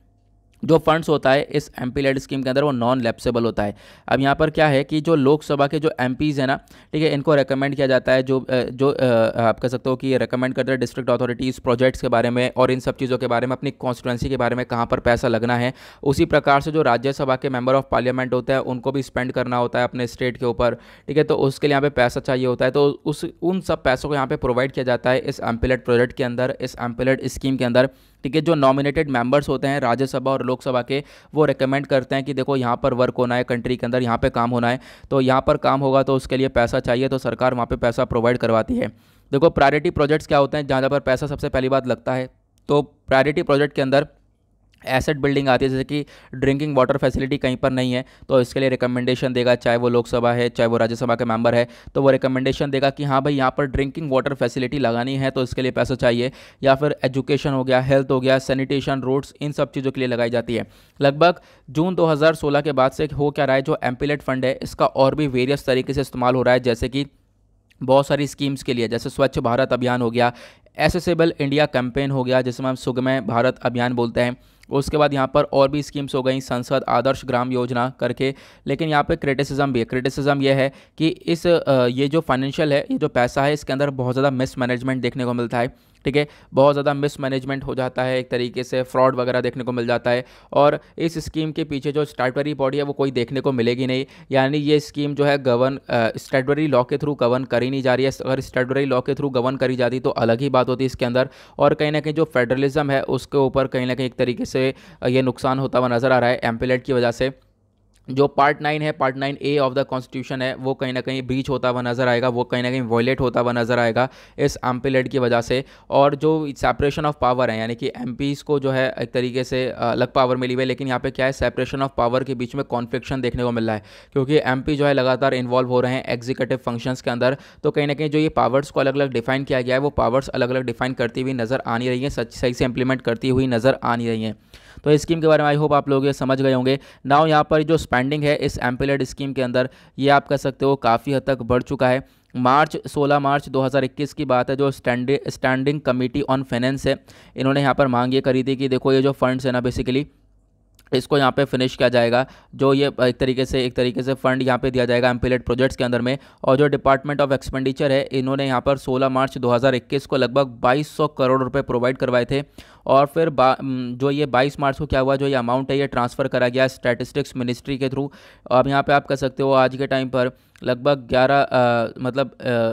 जो फंड्स होता है इस एमपी लेड स्कीम के अंदर वो नॉन लैप्सेबल होता है। अब यहाँ पर क्या है कि जो लोकसभा के जो एमपीज़ हैं ना, ठीक है, इनको रेकमेंड किया जाता है, आप कह सकते हो कि ये रेकमेंड करते हैं डिस्ट्रिक्ट अथॉरिटीज़ प्रोजेक्ट्स के बारे में और इन सब चीज़ों के बारे में, अपनी कॉन्स्टिट्यूंसी के बारे में कहाँ पर पैसा लगना है। उसी प्रकार से जो राज्यसभा के मेंबर ऑफ पार्लियामेंट होते हैं उनको भी स्पेंड करना होता है अपने स्टेट के ऊपर। ठीक है, तो उसके लिए यहाँ पे पैसा चाहिए होता है, तो उन सब पैसों को यहाँ पे प्रोवाइड किया जाता है इस एमपी लेड प्रोजेक्ट के अंदर, इस एमपी लेड स्कीम के अंदर। ठीक है, जो नॉमिनेटेड मेंबर्स होते हैं राज्यसभा और लोकसभा के, वो रेकमेंड करते हैं कि देखो यहाँ पर वर्क होना है, कंट्री के अंदर यहाँ पे काम होना है, तो यहाँ पर काम होगा तो उसके लिए पैसा चाहिए, तो सरकार वहाँ पे पैसा प्रोवाइड करवाती है। देखो प्रायोरिटी प्रोजेक्ट्स क्या होते हैं जहाँ पर पैसा सबसे पहली बात लगता है, तो प्रायोरिटी प्रोजेक्ट के अंदर एसेट बिल्डिंग आती है। जैसे कि ड्रिंकिंग वाटर फैसिलिटी कहीं पर नहीं है तो इसके लिए रिकमेंडेशन देगा, चाहे वो लोकसभा है चाहे वो राज्यसभा के मेंबर है, तो वो रिकमेंडेशन देगा कि हाँ भाई यहाँ पर ड्रिंकिंग वाटर फैसिलिटी लगानी है तो इसके लिए पैसा चाहिए। या फिर एजुकेशन हो गया, हेल्थ हो गया, सैनिटेशन, रोड्स, इन सब चीज़ों के लिए लगाई जाती है। लगभग जून 2016 के बाद से हो क्या रहा है, जो एमपी लेड फंड है इसका और भी वेरियस तरीके से इस्तेमाल हो रहा है। जैसे कि बहुत सारी स्कीम्स के लिए, जैसे स्वच्छ भारत अभियान हो गया, एसेसेबल इंडिया कैंपेन हो गया जिसमें हम सुगमय भारत अभियान बोलते हैं। उसके बाद यहाँ पर और भी स्कीम्स हो गई, संसद आदर्श ग्राम योजना करके। लेकिन यहाँ पे क्रिटिसिज्म भी है। क्रिटिसिज्म ये है कि ये जो फाइनेंशियल है, ये जो पैसा है, इसके अंदर बहुत ज़्यादा मिसमैनेजमेंट देखने को मिलता है। ठीक है, बहुत ज़्यादा मिसमैनेजमेंट हो जाता है, एक तरीके से फ्रॉड वगैरह देखने को मिल जाता है। और इस स्कीम के पीछे जो स्टैट्यूटरी बॉडी है वो कोई देखने को मिलेगी नहीं, यानी ये स्कीम जो है स्टैट्यूटरी लॉ के थ्रू गवर्न करी नहीं जा रही है। अगर स्टैट्यूटरी लॉ के थ्रू गवर्न करी जाती तो अलग ही बात होती इसके अंदर। और कहीं ना कहीं जो फेडरलिज्म है उसके ऊपर कहीं ना कहीं एक तरीके से ये नुकसान होता हुआ नज़र आ रहा है एमपी लेड की वजह से। जो पार्ट 9 है, part 9A of the constitution है, वो कहीं ना कहीं ब्रीच होता हुआ नज़र आएगा, वो कहीं ना कहीं वॉयलेट होता हुआ नज़र आएगा इस एमपी लेड की वजह से। और जो सेपरेशन ऑफ पावर है, यानी कि एमपीज़ को जो है एक तरीके से अलग पावर मिली हुई है, लेकिन यहाँ पे क्या है, सेपरेशन ऑफ पावर के बीच में कॉन्फ्लिक्शन देखने को मिल रहा है, क्योंकि एमपी जो है लगातार इन्वॉल्व हो रहे हैं एग्जीक्यूटिव फंक्शंस के अंदर। तो कहीं ना कहीं जो ये पावर्स को अलग अलग डिफाइन किया गया है, वो पावर्स अलग अलग डिफाइन करती हुई नज़र आ नहीं रही है, सही से इंप्लीमेंट करती हुई नज़र आ नहीं रही हैं। तो इस स्कीम के बारे में आई होप आप लोग ये समझ गए होंगे। नाउ यहाँ पर जो स्पेंडिंग है इस एमपी लेड स्कीम के अंदर, ये आप कह सकते हो काफ़ी हद तक बढ़ चुका है। 16 मार्च 2021 की बात है, जो स्टैंडिंग कमेटी ऑन फाइनेंस है, इन्होंने यहाँ पर मांग ये करी थी कि देखो ये जो फंड्स है ना, बेसिकली इसको यहाँ पे फिनिश किया जाएगा। जो ये एक तरीके से फंड यहाँ पे दिया जाएगा एमपी लेड प्रोजेक्ट्स के अंदर में। और जो डिपार्टमेंट ऑफ एक्सपेंडिचर है, इन्होंने यहाँ पर 16 मार्च 2021 को लगभग 2200 करोड़ रुपए प्रोवाइड करवाए थे। और फिर जो ये 22 मार्च को क्या हुआ, जो ये अमाउंट है ये ट्रांसफ़र करा गया स्टैटिस्टिक्स मिनिस्ट्री के थ्रू। अब यहाँ पर आप कह सकते हो आज के टाइम पर लगभग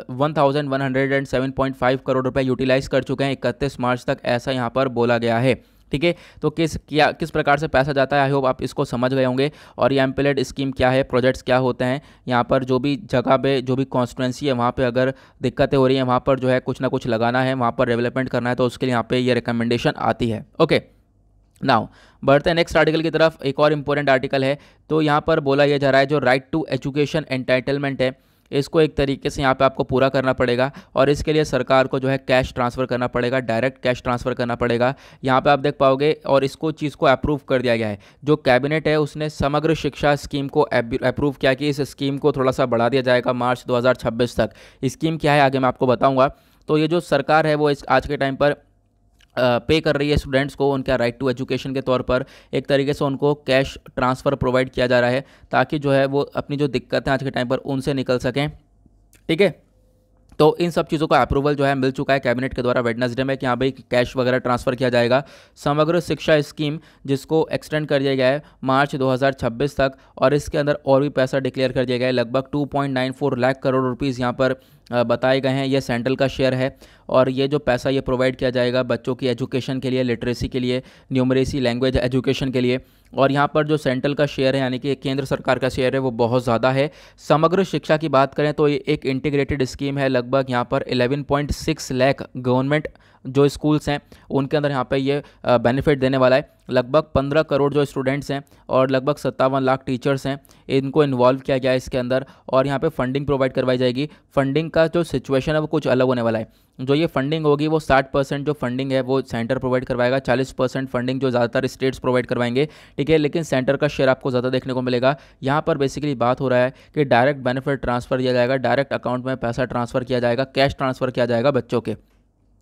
1107.5 करोड़ रुपए यूटिलाइज़ कर चुके हैं 31 मार्च तक, ऐसा यहाँ पर बोला गया है। ठीक है, तो किस प्रकार से पैसा जाता है, आई होप आप इसको समझ गए होंगे। और ये एमपी लेड स्कीम क्या है, प्रोजेक्ट्स क्या होते हैं, यहाँ पर जो भी जगह पे जो भी कॉन्स्टिट्यूंसी है वहाँ पे अगर दिक्कतें हो रही हैं, वहाँ पर जो है कुछ ना कुछ लगाना है, वहाँ पर डेवलपमेंट करना है, तो उसके लिए यहाँ पे ये रिकमेंडेशन आती है। ओके, नाउ बढ़ते हैं नेक्स्ट आर्टिकल की तरफ। एक और इम्पोर्टेंट आर्टिकल है, तो यहाँ पर बोला यह जा रहा है जो राइट टू एजुकेशन एंटाइटलमेंट है, इसको एक तरीके से यहाँ पे आपको पूरा करना पड़ेगा। और इसके लिए सरकार को जो है कैश ट्रांसफ़र करना पड़ेगा, डायरेक्ट कैश ट्रांसफ़र करना पड़ेगा। यहाँ पे आप देख पाओगे, और इसको चीज़ को अप्रूव कर दिया गया है। जो कैबिनेट है उसने समग्र शिक्षा स्कीम को अप्रूव किया कि इस स्कीम को थोड़ा सा बढ़ा दिया जाएगा मार्च 2026 तक। स्कीम क्या है आगे मैं आपको बताऊँगा। तो ये जो सरकार है वो आज के टाइम पर पे कर रही है स्टूडेंट्स को उनका राइट टू एजुकेशन के तौर पर, एक तरीके से उनको कैश ट्रांसफ़र प्रोवाइड किया जा रहा है, ताकि जो है वो अपनी जो दिक्कतें आज के टाइम पर उनसे निकल सकें। ठीक है, तो इन सब चीज़ों का अप्रूवल जो है मिल चुका है कैबिनेट के द्वारा वेडनेसडे में कि हाँ भाई कैश वगैरह ट्रांसफ़र किया जाएगा। समग्र शिक्षा स्कीम जिसको एक्सटेंड कर दिया गया है मार्च 2026 तक, और इसके अंदर और भी पैसा डिक्लेयर कर दिया गया है। लगभग 2.94 लाख करोड़ रुपीज़ यहाँ पर बताए गए हैं। ये सेंट्रल का शेयर है, और ये जो पैसा ये प्रोवाइड किया जाएगा बच्चों की एजुकेशन के लिए, लिटरेसी के लिए, न्यूमरेसी लैंग्वेज एजुकेशन के लिए। और यहाँ पर जो सेंट्रल का शेयर है यानी कि केंद्र सरकार का शेयर है वो बहुत ज़्यादा है। समग्र शिक्षा की बात करें तो ये एक इंटीग्रेटेड स्कीम है। लगभग यहाँ पर 11.6 लाख गवर्नमेंट जो स्कूल्स हैं उनके अंदर यहाँ पे ये बेनिफिट देने वाला है। लगभग 15 करोड़ जो स्टूडेंट्स हैं और लगभग 57 लाख टीचर्स हैं, इनको इन्वॉल्व किया गया है इसके अंदर, और यहाँ पे फंडिंग प्रोवाइड करवाई जाएगी। फंडिंग का जो सिचुएशन है वो कुछ अलग होने वाला है। जो ये फंडिंग होगी वो 60% जो फंडिंग है वो सेंटर प्रोवाइड करवाएगा, 40% फंडिंग जो ज़्यादातर स्टेट्स प्रोवाइड करवाएंगे, ठीक है। लेकिन सेंटर का शेयर आपको ज़्यादा देखने को मिलेगा। यहाँ पर बेसिकली बात हो रहा है कि डायरेक्ट बेनिफिट ट्रांसफ़र किया जाएगा, डायरेक्ट अकाउंट में पैसा ट्रांसफ़र किया जाएगा, कैश ट्रांसफ़र किया जाएगा बच्चों के।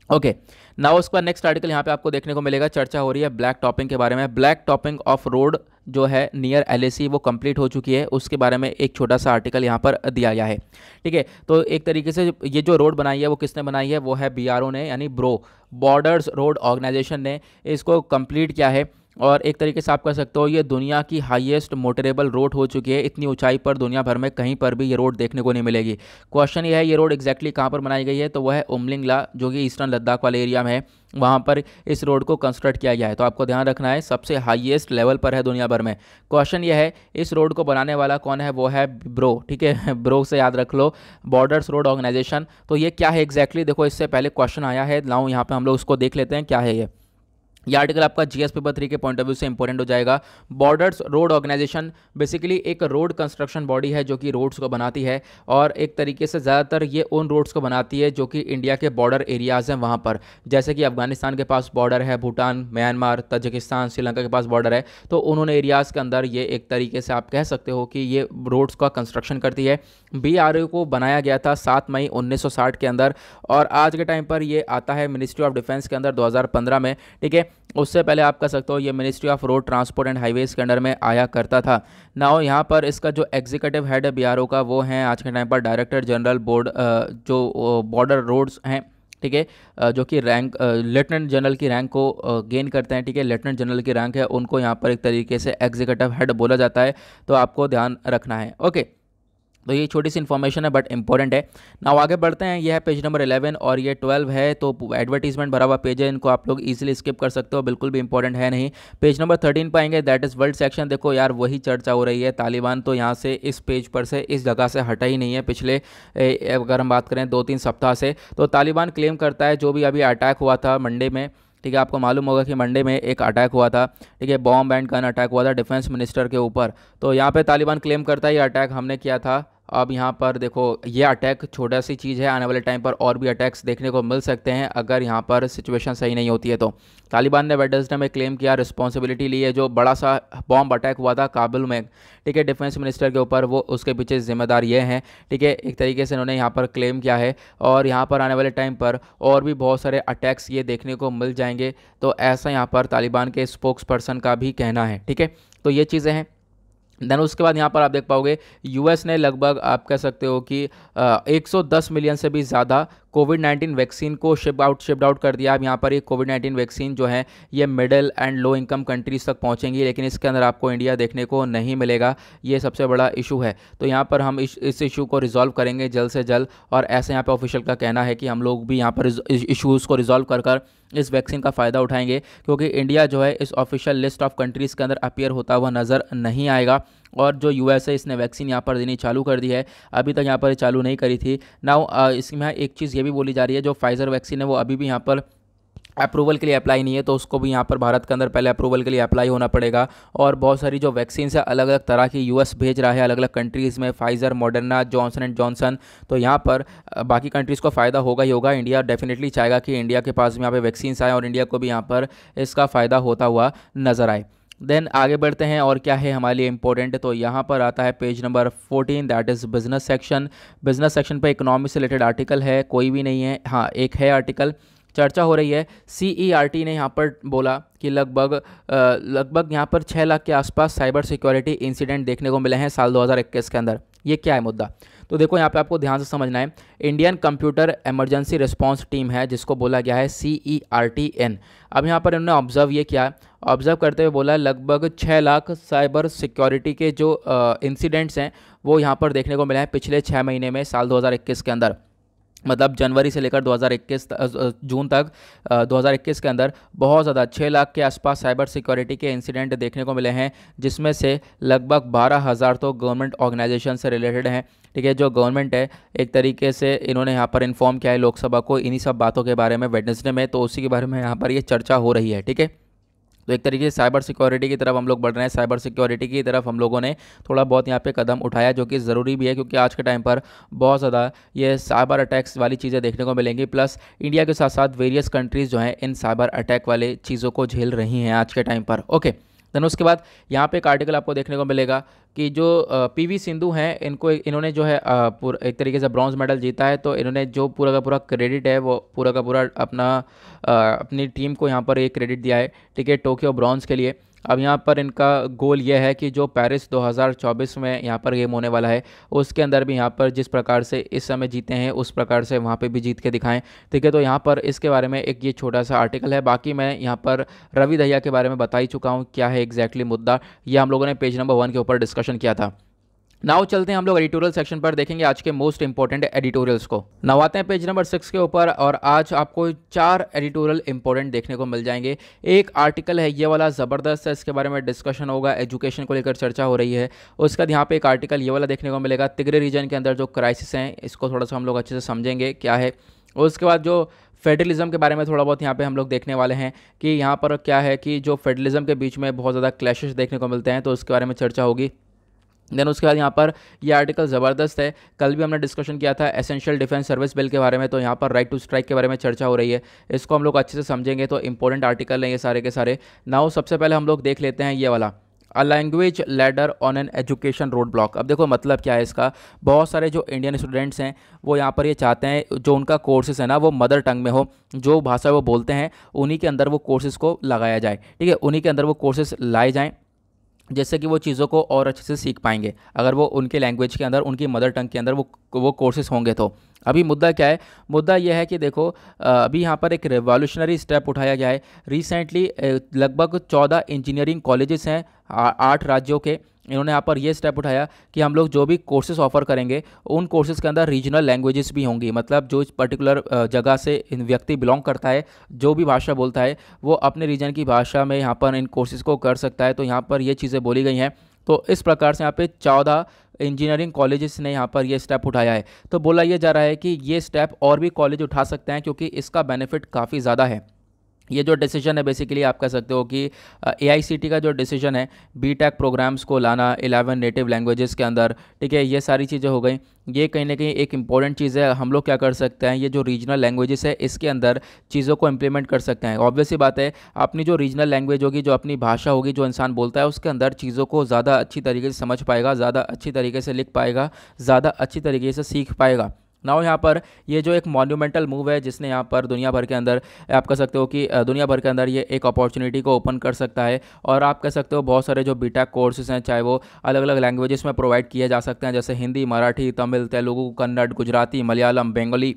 ओके, नाउ उसका नेक्स्ट आर्टिकल यहाँ पे आपको देखने को मिलेगा। चर्चा हो रही है ब्लैक टॉपिंग के बारे में। ब्लैक टॉपिंग ऑफ रोड जो है नियर LAC वो कंप्लीट हो चुकी है, उसके बारे में एक छोटा सा आर्टिकल यहाँ पर दिया गया है, ठीक है। तो एक तरीके से ये जो रोड बनाई है वो किसने बनाई है, वो है BRO ने, यानी बॉर्डर्स रोड ऑर्गेनाइजेशन ने इसको कंप्लीट किया है। और एक तरीके से आप कह सकते हो ये दुनिया की हाईएस्ट मोटरेबल रोड हो चुकी है। इतनी ऊंचाई पर दुनिया भर में कहीं पर भी ये रोड देखने को नहीं मिलेगी। क्वेश्चन ये है ये रोड एग्जैक्टली कहाँ पर बनाई गई है, तो वह है उमलिंगला जो कि ईस्टर्न लद्दाख वाले एरिया में है, वहाँ पर इस रोड को कंस्ट्रक्ट किया गया है। तो आपको ध्यान रखना है सबसे हाईएस्ट लेवल पर है दुनिया भर में। क्वेश्चन ये है इस रोड को बनाने वाला कौन है, वो है ब्रो, ठीक है। ब्रो से याद रख लो, बॉर्डर्स रोड ऑर्गेनाइजेशन। तो ये क्या है एग्जैक्टली, देखो इससे पहले क्वेश्चन आया है, लाओ यहाँ पे हम लोग उसको देख लेते हैं क्या है ये। यह आर्टिकल आपका GS पेपर 3 के पॉइंट ऑफ व्यू से इंपॉर्टेंट हो जाएगा। बॉर्डर्स रोड ऑर्गेनाइजेशन बेसिकली एक रोड कंस्ट्रक्शन बॉडी है जो कि रोड्स को बनाती है, और एक तरीके से ज़्यादातर ये उन रोड्स को बनाती है जो कि इंडिया के बॉर्डर एरियाज़ हैं वहाँ पर। जैसे कि अफगानिस्तान के पास बॉर्डर है, भूटान, म्यांमार, तजिकिस्तान, श्रीलंका के पास बॉर्डर है, तो उन्होंने एरियाज़ के अंदर ये एक तरीके से आप कह सकते हो कि ये रोड्स का कंस्ट्रक्शन करती है। BRO को बनाया गया था 7 मई 1960 के अंदर, और आज के टाइम पर ये आता है मिनिस्ट्री ऑफ डिफेंस के अंदर 2015 में, ठीक है। उससे पहले आप कह सकते हो ये ministry of road transport and highways के अंडर में आया करता था। नाउ यहाँ पर इसका जो एग्जीक्यूटिव हेड है BRO का वो हैं आज के टाइम पर डायरेक्टर जनरल जो बॉर्डर रोड्स हैं, ठीक है, जो कि रैंक लेफ्टिनेंट जनरल की रैंक को गेन करते हैं, ठीक है। लेफ्टिनेंट जनरल की रैंक है, उनको यहाँ पर एक तरीके से एग्जीक्यूटिव हेड बोला जाता है, तो आपको ध्यान रखना है। ओके, तो ये छोटी सी इन्फॉर्मेशन है बट इंपॉर्टेंट है। नाउ आगे बढ़ते हैं। ये है पेज नंबर 11 और ये 12 है, तो एडवर्टीजमेंट भरा हुआ पेज है, इनको आप लोग इजीली स्किप कर सकते हो, बिल्कुल भी इंपॉर्टेंट है नहीं। पेज नंबर 13 पर आएंगे, दैट इज़ वर्ल्ड सेक्शन। देखो यार वही चर्चा हो रही है, तालिबान तो यहाँ से इस पेज पर से इस जगह से हटा ही नहीं है पिछले अगर हम बात करें 2-3 सप्ताह से। तो तालिबान क्लेम करता है जो भी अभी अटैक हुआ था मंडे में, ठीक है, आपको मालूम होगा कि मंडे में एक अटैक हुआ था, ठीक है, बॉम्ब एंड गन अटैक हुआ था डिफेंस मिनिस्टर के ऊपर। तो यहाँ पे तालिबान क्लेम करता है ये अटैक हमने किया था। अब यहाँ पर देखो ये अटैक छोटा सी चीज़ है, आने वाले टाइम पर और भी अटैक्स देखने को मिल सकते हैं अगर यहाँ पर सिचुएशन सही नहीं होती है। तो तालिबान ने वेडनेसडे में क्लेम किया, रिस्पॉन्सिबिलिटी ली है, जो बड़ा सा बॉम्ब अटैक हुआ था काबुल में, ठीक है, डिफेंस मिनिस्टर के ऊपर, वो उसके पीछे जिम्मेदार ये हैं, ठीक है। एक तरीके से इन्होंने यहाँ पर क्लेम किया है, और यहाँ पर आने वाले टाइम पर और भी बहुत सारे अटैक्स ये देखने को मिल जाएंगे। तो ऐसा यहाँ पर तालिबान के स्पोक्स पर्सन का भी कहना है, ठीक है। तो ये चीज़ें हैं। देन उसके बाद यहाँ पर आप देख पाओगे US ने लगभग आप कह सकते हो कि 110 मिलियन से भी ज़्यादा कोविड-19 वैक्सीन को शिप्ड आउट कर दिया। अब यहाँ पर ये कोविड-19 वैक्सीन जो है ये middle and low income countries तक पहुँचेंगी, लेकिन इसके अंदर आपको इंडिया देखने को नहीं मिलेगा। ये सबसे बड़ा इशू है। तो यहाँ पर हम इस इशू को रिजॉल्व करेंगे जल्द से जल्द, और ऐसे यहाँ पर ऑफिशियल का कहना है कि हम लोग भी यहाँ पर इशूज़ को रिजॉल्व कर इस वैक्सीन का फ़ायदा उठाएंगे, क्योंकि इंडिया जो है इस ऑफिशियल लिस्ट ऑफ कंट्रीज़ के अंदर अपीयर होता हुआ नज़र नहीं आएगा। और जो US है इसने वैक्सीन यहाँ पर देनी चालू कर दी है, अभी तक यहाँ पर चालू नहीं करी थी। नाउ इसमें एक चीज़ ये भी बोली जा रही है, जो फाइज़र वैक्सीन है वो अभी भी यहाँ पर अप्रूवल के लिए अप्लाई नहीं है, तो उसको भी यहाँ पर भारत के अंदर पहले अप्रूवल के लिए अप्लाई होना पड़ेगा। और बहुत सारी जो वैक्सीन है अलग अलग तरह की US भेज रहा है अलग अलग कंट्रीज़ में, Pfizer, Moderna, Johnson and Johnson. तो यहाँ पर बाकी कंट्रीज़ को फ़ायदा होगा ही होगा। इंडिया डेफिनेटली चाहेगा कि इंडिया के पास भी यहाँ पे वैक्सीन आए और इंडिया को भी यहाँ पर इसका फ़ायदा होता हुआ नज़र आए। देन आगे बढ़ते हैं, और क्या है हमारे लिए इंपॉर्टेंट, तो यहाँ पर आता है page number 14, that is business section. Business section पे इकोनॉमी से रिलेटेड आर्टिकल है, कोई भी नहीं है, हाँ एक है आर्टिकल। चर्चा हो रही है CERT ने यहाँ पर बोला कि लगभग यहाँ पर 6 लाख के आसपास साइबर सिक्योरिटी इंसिडेंट देखने को मिले हैं साल 2021 के अंदर। ये क्या है मुद्दा, तो देखो यहाँ पे आपको ध्यान से समझना है, Indian computer emergency response team है जिसको बोला गया है CERTN। अब यहाँ पर इन्होंने ऑब्जर्व ये किया, ऑब्जर्व करते हुए बोला लगभग 6 लाख साइबर सिक्योरिटी के जो इंसिडेंट्स हैं वो यहाँ पर देखने को मिले हैं पिछले 6 महीने में, साल 2021 के अंदर। मतलब जनवरी से लेकर 2021 जून तक 2021 के अंदर बहुत ज़्यादा 6 लाख के आसपास साइबर सिक्योरिटी के इंसिडेंट देखने को मिले हैं, जिसमें से लगभग 12,000 तो गवर्नमेंट ऑर्गेनाइजेशन से रिलेटेड हैं। ठीक है, जो गवर्नमेंट है एक तरीके से इन्होंने यहाँ पर इन्फॉर्म किया है लोकसभा को इन्हीं सब बातों के बारे में वेडनेसडे में, तो उसी के बारे में यहाँ पर ये चर्चा हो रही है। ठीक है, तो एक तरीके से साइबर सिक्योरिटी की तरफ हम लोग बढ़ रहे हैं, साइबर सिक्योरिटी की तरफ हम लोगों ने थोड़ा बहुत यहाँ पे कदम उठाया, जो कि ज़रूरी भी है क्योंकि आज के टाइम पर बहुत ज़्यादा ये साइबर अटैक्स वाली चीज़ें देखने को मिलेंगी। प्लस इंडिया के साथ साथ वेरियस कंट्रीज़ जो हैं इन साइबर अटैक वाले चीज़ों को झेल रही हैं आज के टाइम पर। ओके, देन उसके बाद यहाँ पे एक आर्टिकल आपको देखने को मिलेगा कि जो PV सिंधु हैं इन्होंने जो है एक तरीके से ब्रॉन्ज मेडल जीता है, तो इन्होंने जो पूरा का पूरा क्रेडिट है वो पूरा का पूरा अपनी टीम को यहाँ पर एक क्रेडिट दिया है। ठीक है, टोक्यो ब्रॉन्ज के लिए। अब यहाँ पर इनका गोल ये है कि जो पेरिस 2024 में यहाँ पर गेम होने वाला है उसके अंदर भी यहाँ पर जिस प्रकार से इस समय जीते हैं उस प्रकार से वहाँ पे भी जीत के दिखाएं। ठीक है, तो यहाँ पर इसके बारे में एक ये छोटा सा आर्टिकल है। बाकी मैं यहाँ पर रवि दहिया के बारे में बता ही चुका हूँ क्या है एग्जैक्टली मुद्दा, ये हम लोगों ने पेज नंबर 1 के ऊपर डिस्कशन किया था। नाउ चलते हैं हम लोग एडिटोरियल सेक्शन पर, देखेंगे आज के मोस्ट इंपॉर्टेंट एडिटोरियल्स को। नाउ आते हैं पेज नंबर 6 के ऊपर, और आज आपको 4 एडिटोरियल इंपॉर्टेंट देखने को मिल जाएंगे। एक आर्टिकल है ये वाला ज़बरदस्त है, इसके बारे में डिस्कशन होगा, एजुकेशन को लेकर चर्चा हो रही है। उसके बाद यहाँ पे एक आर्टिकल ये वाला देखने को मिलेगा, तिग्रे रीजन के अंदर जो क्राइसिस हैं इसको थोड़ा सा हम लोग अच्छे से समझेंगे क्या है। उसके बाद जो फेडरलिज्म के बारे में थोड़ा बहुत यहाँ पे हम लोग देखने वाले हैं कि यहाँ पर क्या है कि जो फेडरलिज्म के बीच में बहुत ज़्यादा क्लैशेस देखने को मिलते हैं, तो उसके बारे में चर्चा होगी। देन उसके बाद यहाँ पर ये आर्टिकल ज़बरदस्त है, कल भी हमने डिस्कशन किया था एसेंशियल डिफेंस सर्विस बिल के बारे में, तो यहाँ पर राइट टू स्ट्राइक के बारे में चर्चा हो रही है, इसको हम लोग अच्छे से समझेंगे। तो इंपॉर्टेंट आर्टिकल हैं ये सारे के सारे। नाउ सबसे पहले हम लोग देख लेते हैं ये वाला, a language ladder on an education road block. अब देखो मतलब क्या है इसका, बहुत सारे जो इंडियन स्टूडेंट्स हैं वो यहाँ पर ये चाहते हैं जो उनका कोर्सेज है ना वो मदर टंग में हो, जो भाषा वो बोलते हैं उन्हीं के अंदर वो कोर्सेज़ को लगाया जाए। ठीक है, उन्हीं के अंदर वो कोर्सेज़ लाए जाएँ जैसे कि वो चीज़ों को और अच्छे से सीख पाएंगे अगर वो उनके लैंग्वेज के अंदर उनकी मदर टंग के अंदर वो कोर्सेज होंगे। तो अभी मुद्दा क्या है, मुद्दा यह है कि देखो अभी यहाँ पर एक रेवोल्यूशनरी स्टेप उठाया गया है रिसेंटली। लगभग 14 इंजीनियरिंग कॉलेजेस हैं 8 राज्यों के, इन्होंने यहाँ पर ये स्टेप उठाया कि हम लोग जो भी कोर्सेज ऑफर करेंगे उन कोर्सेज के अंदर रीजनल लैंग्वेजेस भी होंगी। मतलब जो इस पर्टिकुलर जगह से व्यक्ति बिलोंग करता है, जो भी भाषा बोलता है वो अपने रीजन की भाषा में यहाँ पर इन कोर्सेज को कर सकता है। तो यहाँ पर ये चीज़ें बोली गई हैं। तो इस प्रकार से यहाँ पे 14 इंजीनियरिंग कॉलेजेस ने यहाँ पर ये स्टेप उठाया है। तो बोला ये जा रहा है कि ये स्टेप और भी कॉलेज उठा सकते हैं क्योंकि इसका बेनिफिट काफ़ी ज़्यादा है। ये जो डिसीजन है बेसिकली आप कह सकते हो कि AICT का जो डिसीजन है BTech प्रोग्राम्स को लाना 11 नेटिव लैंग्वेजेस के अंदर, ठीक है, ये सारी चीज़ें हो गई। ये कहीं ना कहीं एक इंपॉर्टेंट चीज़ है। हम लोग क्या कर सकते हैं, ये जो रीजनल लैंग्वेजेस है इसके अंदर चीज़ों को इम्प्लीमेंट कर सकते हैं। ऑब्वियस सी बात है, अपनी जो रीजनल लैंग्वेज होगी, जो अपनी भाषा होगी, जो इंसान बोलता है उसके अंदर चीज़ों को ज़्यादा अच्छी तरीके से समझ पाएगा, ज़्यादा अच्छी तरीके से लिख पाएगा, ज़्यादा अच्छी तरीके से सीख पाएगा। नाउ यहाँ पर ये जो एक मॉन्यूमेंटल मूव है जिसने यहाँ पर दुनिया भर के अंदर आप कह सकते हो कि दुनिया भर के अंदर ये एक अपॉर्चुनिटी को ओपन कर सकता है। और आप कह सकते हो बहुत सारे जो BTech कोर्सेज हैं चाहे वो अलग अलग लैंग्वेजेस में प्रोवाइड किए जा सकते हैं, जैसे हिंदी, मराठी, तमिल, तेलुगु, कन्नड़, गुजराती, मलयालम, बंगाली,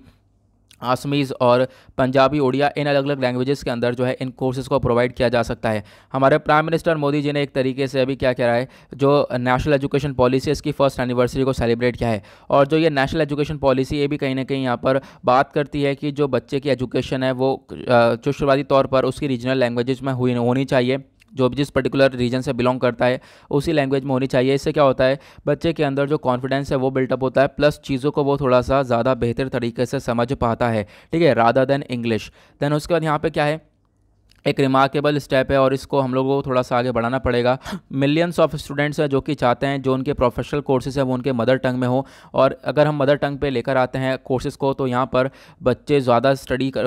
आसमीज़ और पंजाबी, उड़िया, इन अलग अलग लैंग्वेजेस के अंदर जो है इन कोर्सेज़ को प्रोवाइड किया जा सकता है। हमारे प्राइम मिनिस्टर मोदी जी ने एक तरीके से अभी क्या कह रहा है, जो नेशनल एजुकेशन पॉलिसी है इसकी फर्स्ट एनिवर्सरी को सेलिब्रेट किया है। और जो ये नेशनल एजुकेशन पॉलिसी ये भी कहीं ना कहीं यहाँ पर बात करती है कि जो बच्चे की एजुकेशन है वो जो शुरुआती तौर पर उसकी रीजनल लैंग्वेजेस में होनी चाहिए, जो जिस पर्टिकुलर रीजन से बिलोंग करता है उसी लैंग्वेज में होनी चाहिए। इससे क्या होता है, बच्चे के अंदर जो कॉन्फिडेंस है वो बिल्टअप होता है, प्लस चीज़ों को वो थोड़ा सा ज़्यादा बेहतर तरीके से समझ पाता है, ठीक है, रादर देन इंग्लिश। देन उसके बाद यहाँ पे क्या है, एक रिमार्केबल स्टेप है और इसको हम लोगों को थोड़ा सा आगे बढ़ाना पड़ेगा। मिलियंस ऑफ स्टूडेंट्स हैं जो कि चाहते हैं जो उनके प्रोफेशनल कोर्सेज हैं वो उनके मदर टंग में हो, और अगर हम मदर टंग पे लेकर आते हैं कोर्सेज़ को तो यहाँ पर बच्चे ज़्यादा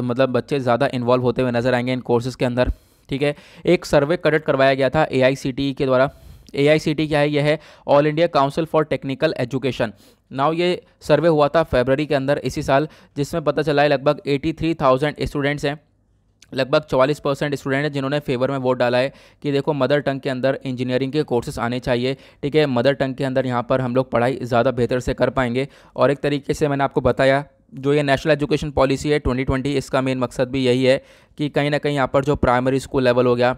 मतलब बच्चे ज़्यादा इन्वॉल्व होते हुए नजर आएंगे इन कोर्सेज़ के अंदर, ठीक है। एक सर्वे कंडक्ट करवाया गया था AICTE के द्वारा। AICTE क्या है, यह है all India council for technical education. Now ये सर्वे हुआ था फरवरी के अंदर इसी साल, जिसमें पता चला है लगभग 83,000 स्टूडेंट्स हैं लगभग 44% स्टूडेंट हैं जिन्होंने फेवर में वोट डाला है कि देखो मदर टंग के अंदर इंजीनियरिंग के कोर्सेज आने चाहिए। ठीक है, मदर टंग के अंदर यहाँ पर हम लोग पढ़ाई ज़्यादा बेहतर से कर पाएंगे। और एक तरीके से मैंने आपको बताया जो ये नेशनल एजुकेशन पॉलिसी है 2020, इसका मेन मकसद भी यही है कि कहीं ना कहीं यहाँ पर जो प्राइमरी स्कूल लेवल हो गया,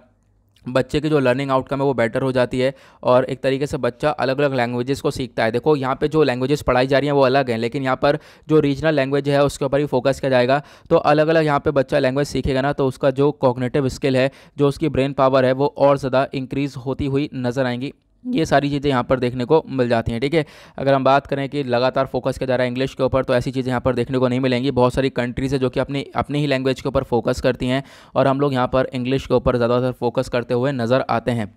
बच्चे की जो लर्निंग आउटकम है वो बेटर हो जाती है और एक तरीके से बच्चा अलग अलग लैंग्वेजेस को सीखता है। देखो यहाँ पे जो लैंग्वेजेस पढ़ाई जा रही हैं वो अलग हैं, लेकिन यहाँ पर जो रीजनल लैंग्वेज है उसके ऊपर ही फोकस किया जाएगा। तो अलग अलग यहाँ पे बच्चा लैंग्वेज सीखेगा ना, तो उसका जो कॉग्निटिव स्किल है, जो उसकी ब्रेन पावर है, वो और ज़्यादा इंक्रीज़ होती हुई नज़र आएंगी। ये सारी चीज़ें यहाँ पर देखने को मिल जाती हैं। ठीक है, अगर हम बात करें कि लगातार फोकस किया जा रहा है इंग्लिश के ऊपर, तो ऐसी चीज़ें यहाँ पर देखने को नहीं मिलेंगी। बहुत सारी कंट्रीज़ है जो कि अपनी अपनी ही लैंग्वेज के ऊपर फोकस करती हैं और हम लोग यहाँ पर इंग्लिश के ऊपर ज़्यादातर फोकस करते हुए नज़र आते हैं।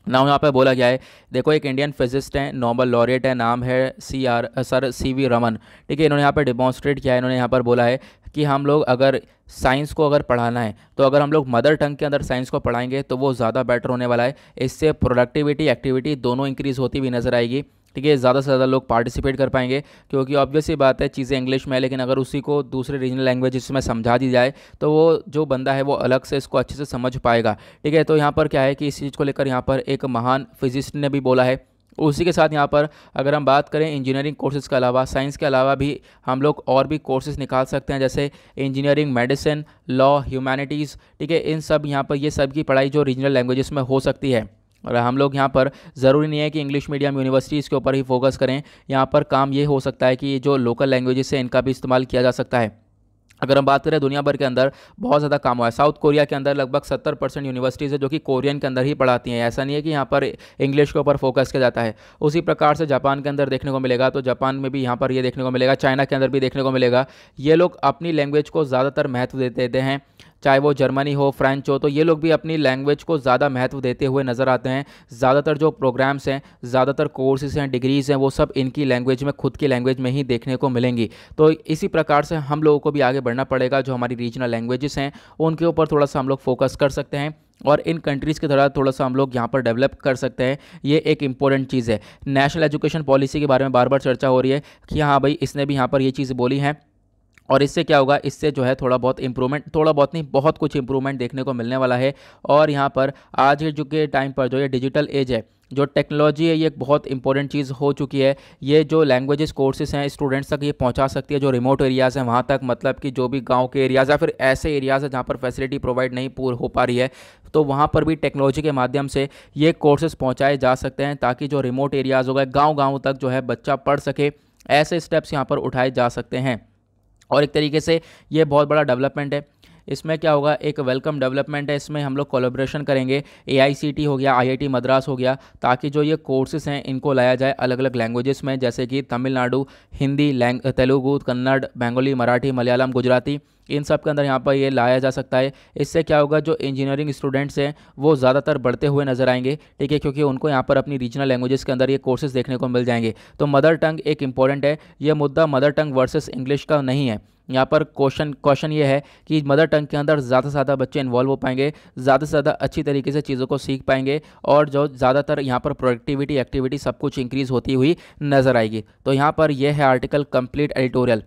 नाउ यहाँ पे बोला गया है, देखो एक इंडियन फिजिस्ट हैं, नोबेल लॉरिएट है, नाम है सर CV रमन। ठीक है, इन्होंने यहाँ पे डिमॉन्स्ट्रेट किया है, इन्होंने यहाँ पर बोला है कि हम लोग अगर साइंस को अगर पढ़ाना है तो अगर हम लोग मदर टंग के अंदर साइंस को पढ़ाएंगे तो वो ज़्यादा बेटर होने वाला है। इससे प्रोडक्टिविटी, एक्टिविटी दोनों इंक्रीज़ होती हुई नज़र आएगी। ठीक है, ज़्यादा से ज़्यादा लोग पार्टिसिपेट कर पाएंगे, क्योंकि ऑब्वियस सी बात है चीज़ें इंग्लिश में है, लेकिन अगर उसी को दूसरे रीजनल लैंग्वेज में समझा दी जाए तो वो जो बंदा है वो अलग से इसको अच्छे से समझ पाएगा। ठीक है, तो यहाँ पर क्या है कि इस चीज़ को लेकर यहाँ पर एक महान फिजिस्ट ने भी बोला है। उसी के साथ यहाँ पर अगर हम बात करें इंजीनियरिंग कोर्सेज़ के अलावा, साइंस के अलावा भी हम लोग और भी कोर्सेज़ निकाल सकते हैं, जैसे इंजीनियरिंग, मेडिसिन, लॉ, ह्यूमैनिटीज़। ठीक है, इन सब यहाँ पर ये सब की पढ़ाई जो रीजनल लैंग्वेजेस में हो सकती है। और हम लोग यहाँ पर ज़रूरी नहीं है कि इंग्लिश मीडियम यूनिवर्सिटीज़ के ऊपर ही फोकस करें, यहाँ पर काम ये हो सकता है कि जो लोकल लैंग्वेजेस हैं इनका भी इस्तेमाल किया जा सकता है। अगर हम बात करें दुनिया भर के अंदर बहुत ज़्यादा काम हुआ है। साउथ कोरिया के अंदर लगभग 70% यूनिवर्सिटीज़ है जो कि कोरियन के अंदर ही पढ़ाती हैं। ऐसा नहीं है कि यहाँ पर इंग्लिश के ऊपर फोकस किया जाता है। उसी प्रकार से जापान के अंदर देखने को मिलेगा, तो जापान में भी यहाँ पर ये देखने को मिलेगा, चाइना के अंदर भी देखने को मिलेगा। ये लोग अपनी लैंग्वेज को ज़्यादातर महत्व देते हैं, चाहे वो जर्मनी हो, फ्रेंच हो, तो ये लोग भी अपनी लैंग्वेज को ज़्यादा महत्व देते हुए नज़र आते हैं। ज़्यादातर जो प्रोग्राम्स हैं, ज़्यादातर कोर्सेज हैं, डिग्रीज़ हैं, वो सब इनकी लैंग्वेज में, खुद की लैंग्वेज में ही देखने को मिलेंगी। तो इसी प्रकार से हम लोगों को भी आगे बढ़ना पड़ेगा। जो हमारी रीजनल लैंग्वेजेस हैं उनके ऊपर थोड़ा सा हम लोग फोकस कर सकते हैं और इन कंट्रीज़ की तरह थोड़ा सा हम लोग यहाँ पर डेवलप कर सकते हैं। ये एक इंपॉर्टेंट चीज़ है। नेशनल एजुकेशन पॉलिसी के बारे में बार बार चर्चा हो रही है कि हाँ भाई, इसने भी यहाँ पर ये चीज़ बोली है और इससे क्या होगा, इससे जो है थोड़ा बहुत इंप्रूवमेंट, थोड़ा बहुत नहीं बहुत कुछ इंप्रूवमेंट देखने को मिलने वाला है। और यहाँ पर आज के टाइम पर जो ये डिजिटल एज है, जो टेक्नोलॉजी है, ये एक बहुत इंपॉर्टेंट चीज़ हो चुकी है। ये जो लैंग्वेजेस कोर्सेज हैं स्टूडेंट्स तक ये पहुंचा सकती है, जो रिमोट एरियाज़ हैं वहाँ तक, मतलब कि जो भी गांव के एरियाज़ या फिर ऐसे एरियाज़ हैं जहाँ पर फैसिलिटी प्रोवाइड नहीं पूरी हो पा रही है, तो वहाँ पर भी टेक्नोलॉजी के माध्यम से ये कोर्सेज पहुँचाए जा सकते हैं, ताकि जो रिमोट एरियाज़ हो गए, गाँव तक जो है बच्चा पढ़ सके। ऐसे स्टेप्स यहाँ पर उठाए जा सकते हैं और एक तरीके से ये बहुत बड़ा डेवलपमेंट है। इसमें क्या होगा, एक वेलकम डेवलपमेंट है। इसमें हम लोग कोलैबोरेशन करेंगे, AICT हो गया, IIT मद्रास हो गया, ताकि जो ये कोर्सेज हैं इनको लाया जाए अलग अलग लैंग्वेजेस में, जैसे कि तमिलनाडु, हिंदी, तेलुगु, कन्नड़, बंगाली, मराठी, मलयालम, गुजराती, इन सब के अंदर यहाँ पर ये लाया जा सकता है। इससे क्या होगा, जो इंजीनियरिंग स्टूडेंट्स हैं वो ज़्यादातर बढ़ते हुए नजर आएंगे। ठीक है, क्योंकि उनको यहाँ पर अपनी रीजनल लैंग्वेजेस के अंदर ये कोर्सेज देखने को मिल जाएंगे। तो मदर टंग एक इंपॉर्टेंट है। ये मुद्दा मदर टंग वर्सेस इंग्लिश का नहीं है। यहाँ पर क्वेश्चन ये है कि मदर टंग के अंदर ज़्यादा से ज़्यादा बच्चे इन्वॉल्व हो पाएंगे, ज़्यादा से ज़्यादा अच्छी तरीके से चीज़ों को सीख पाएंगे और जो ज़्यादातर यहाँ पर प्रोडक्टिविटी, एक्टिविटी सब कुछ इंक्रीज़ होती हुई नज़र आएगी। तो यहाँ पर यह है आर्टिकल कंप्लीट एडिटोरियल।